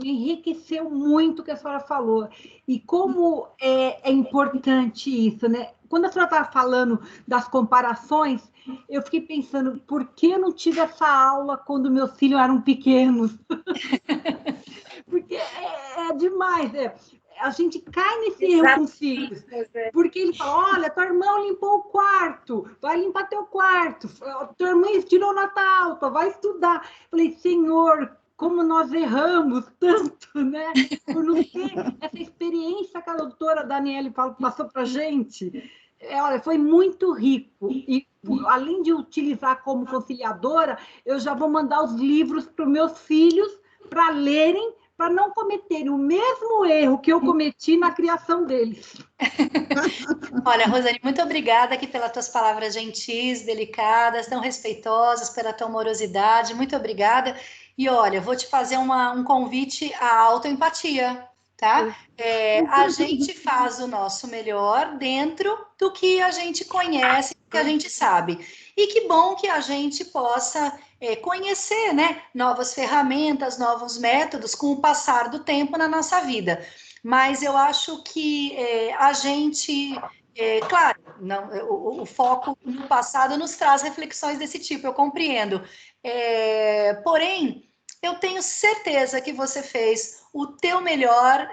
enriqueceu muito o que a senhora falou. E como é importante isso, né? Quando a senhora estava falando das comparações, eu fiquei pensando, por que eu não tive essa aula quando meus filhos eram pequenos? Porque é demais. A gente cai nesse erro com os filhos. Porque ele fala, olha, tua irmã limpou o quarto, vai limpar teu quarto, tua irmã tirou nota alta, vai estudar. Falei, Senhor, como nós erramos tanto, né? Por não ter essa experiência que a doutora Daniele passou para a gente. Olha, foi muito rico. E, além de utilizar como conciliadora, eu já vou mandar os livros para os meus filhos para lerem, para não cometerem o mesmo erro que eu cometi na criação deles. Olha, Rosane, muito obrigada aqui pelas tuas palavras gentis, delicadas, tão respeitosas, pela tua amorosidade, muito obrigada. E olha, vou te fazer um convite à autoempatia, tá? A gente faz o nosso melhor dentro do que a gente conhece, do que a gente sabe. E que bom que a gente possa conhecer, né, novas ferramentas, novos métodos com o passar do tempo na nossa vida. Mas eu acho que a gente, claro, não, o foco no passado nos traz reflexões desse tipo, eu compreendo. Porém, eu tenho certeza que você fez o teu melhor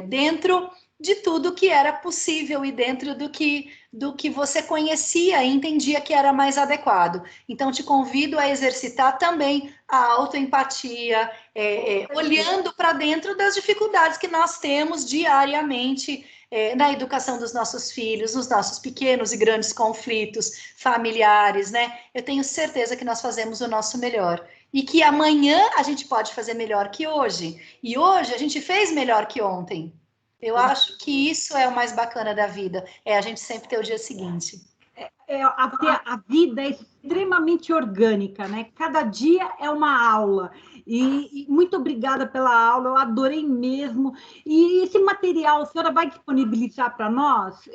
dentro de tudo que era possível e dentro do que você conhecia e entendia que era mais adequado. Então, te convido a exercitar também a autoempatia, olhando para dentro das dificuldades que nós temos diariamente na educação dos nossos filhos, nos nossos pequenos e grandes conflitos familiares, né? Eu tenho certeza que nós fazemos o nosso melhor. E que amanhã a gente pode fazer melhor que hoje. E hoje a gente fez melhor que ontem. Eu acho que isso é o mais bacana da vida, a gente sempre ter o dia seguinte. A vida é extremamente orgânica, né? Cada dia é uma aula. E muito obrigada pela aula, eu adorei mesmo. E esse material, a senhora vai disponibilizar para nós?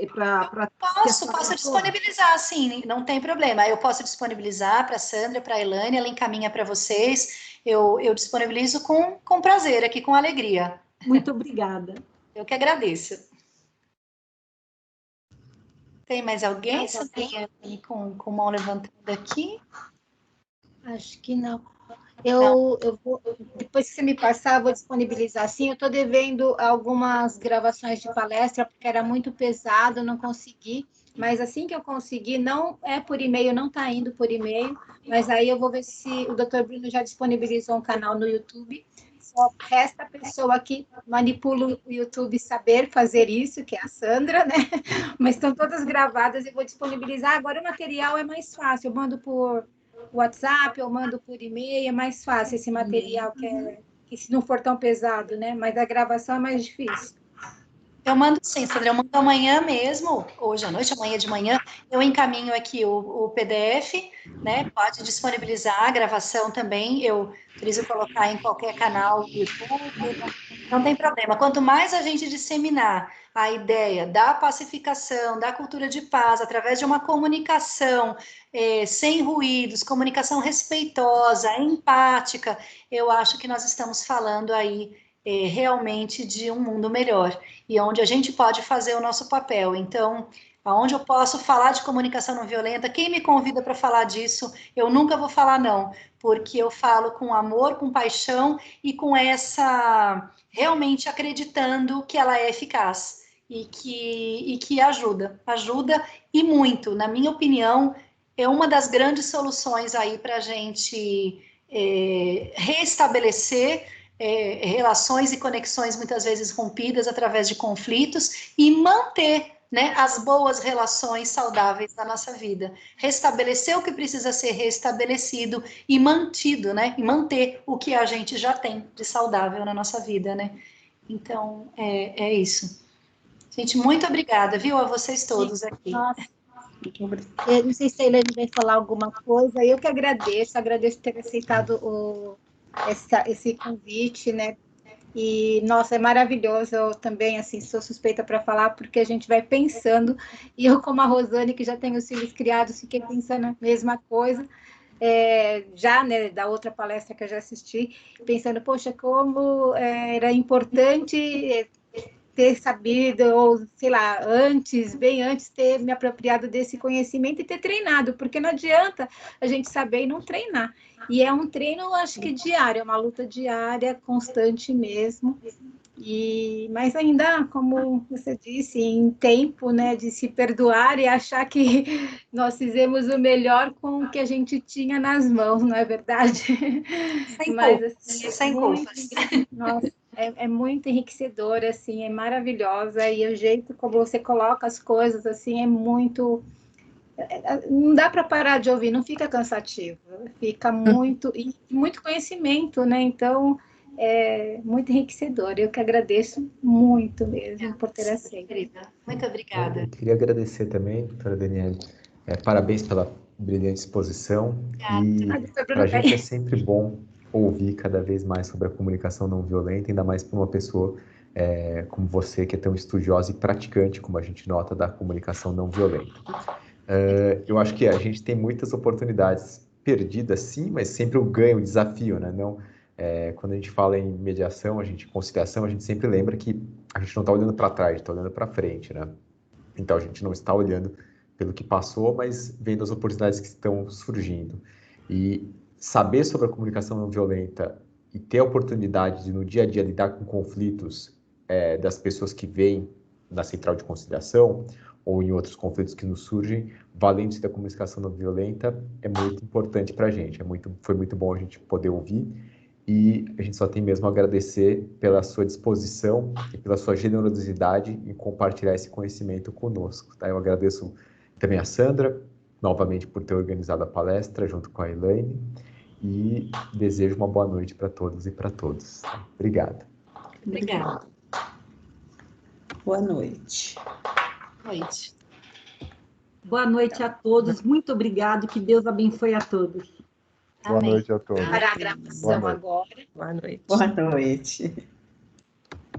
Posso disponibilizar, sim, não tem problema. Eu posso disponibilizar para a Sandra, para a Elaine, ela encaminha para vocês. Eu disponibilizo com prazer, aqui com alegria. Muito obrigada. Eu que agradeço. Tem mais alguém? Só tem aí com mão levantada aqui? Acho que não. Eu vou, depois que você me passar, eu vou disponibilizar. Sim, eu estou devendo algumas gravações de palestra, porque era muito pesado, não consegui. Mas assim que eu conseguir, não é por e-mail, não está indo por e-mail, mas aí eu vou ver se o Dr. Bruno já disponibilizou um canal no YouTube. Só resta a pessoa que manipula o YouTube saber fazer isso, que é a Sandra, né? Mas estão todas gravadas e vou disponibilizar. Agora o material é mais fácil, eu mando por WhatsApp, eu mando por e-mail, é mais fácil esse material, que se não for tão pesado, né? Mas a gravação é mais difícil. Eu mando sim, Sandra, eu mando amanhã mesmo, hoje à noite, amanhã de manhã, eu encaminho aqui o PDF, né? Pode disponibilizar a gravação também, eu preciso colocar em qualquer canal do YouTube, não tem problema. Quanto mais a gente disseminar a ideia da pacificação, da cultura de paz, através de uma comunicação sem ruídos, comunicação respeitosa, empática, eu acho que nós estamos falando aí realmente de um mundo melhor, e onde a gente pode fazer o nosso papel. Então, aonde eu posso falar de comunicação não violenta, quem me convida para falar disso, eu nunca vou falar não, porque eu falo com amor, com paixão e com essa, realmente acreditando que ela é eficaz e que ajuda e muito, na minha opinião, é uma das grandes soluções aí para a gente restabelecer relações e conexões muitas vezes rompidas através de conflitos e manter, né, as boas relações saudáveis da nossa vida. Restabelecer o que precisa ser restabelecido e mantido, né? E manter o que a gente já tem de saudável na nossa vida, né? Então, é isso. Gente, muito obrigada, viu, a vocês todos aqui. Nossa. Eu não sei se a Elaine vai falar alguma coisa. Eu que agradeço ter aceitado esse convite, né? E, nossa, é maravilhoso. Eu também, assim, sou suspeita para falar, porque a gente vai pensando, e eu, como a Rosane, que já tem os filhos criados, fiquei pensando a mesma coisa, já, né, da outra palestra que eu já assisti, pensando, poxa, como era importante ter sabido, ou, sei lá, bem antes, ter me apropriado desse conhecimento e ter treinado, porque não adianta a gente saber e não treinar. E é um treino, acho que diário, é uma luta diária, constante mesmo. Mas ainda, como você disse, em tempo, né, de se perdoar e achar que nós fizemos o melhor com o que a gente tinha nas mãos, não é verdade? Sem culpas. Nossa, é muito enriquecedora, assim, é maravilhosa, e o jeito como você coloca as coisas, assim, é muito... Não dá para parar de ouvir, não fica cansativo, fica muito conhecimento, né? Então, é muito enriquecedor. Eu que agradeço muito mesmo por ter aceito. Muito obrigada. Eu queria agradecer também, doutora Daniele. Parabéns pela brilhante exposição. E para a gente é sempre bom ouvir cada vez mais sobre a comunicação não violenta, ainda mais para uma pessoa como você, que é tão estudiosa e praticante, como a gente nota, da comunicação não violenta. Eu acho que a gente tem muitas oportunidades perdidas, sim, mas sempre o ganho, o desafio, né? Não, quando a gente fala em mediação, conciliação, a gente sempre lembra que a gente não está olhando para trás, está olhando para frente, né? Então a gente não está olhando pelo que passou, mas vendo as oportunidades que estão surgindo. E saber sobre a comunicação não violenta e ter a oportunidade de no dia a dia lidar com conflitos das pessoas que vêm na central de conciliação ou em outros conflitos que nos surgem, valendo-se da comunicação não violenta, é muito importante para a gente. Foi muito bom a gente poder ouvir, e a gente só tem mesmo a agradecer pela sua disposição e pela sua generosidade em compartilhar esse conhecimento conosco. Tá? Eu agradeço também a Sandra, novamente, por ter organizado a palestra junto com a Elaine, e desejo uma boa noite para todos e para todos. Obrigado. Obrigada. Boa noite. Boa noite a todos. Muito obrigado. Que Deus abençoe a todos. Boa noite a todos. Para a gravação agora. Boa noite. Boa noite.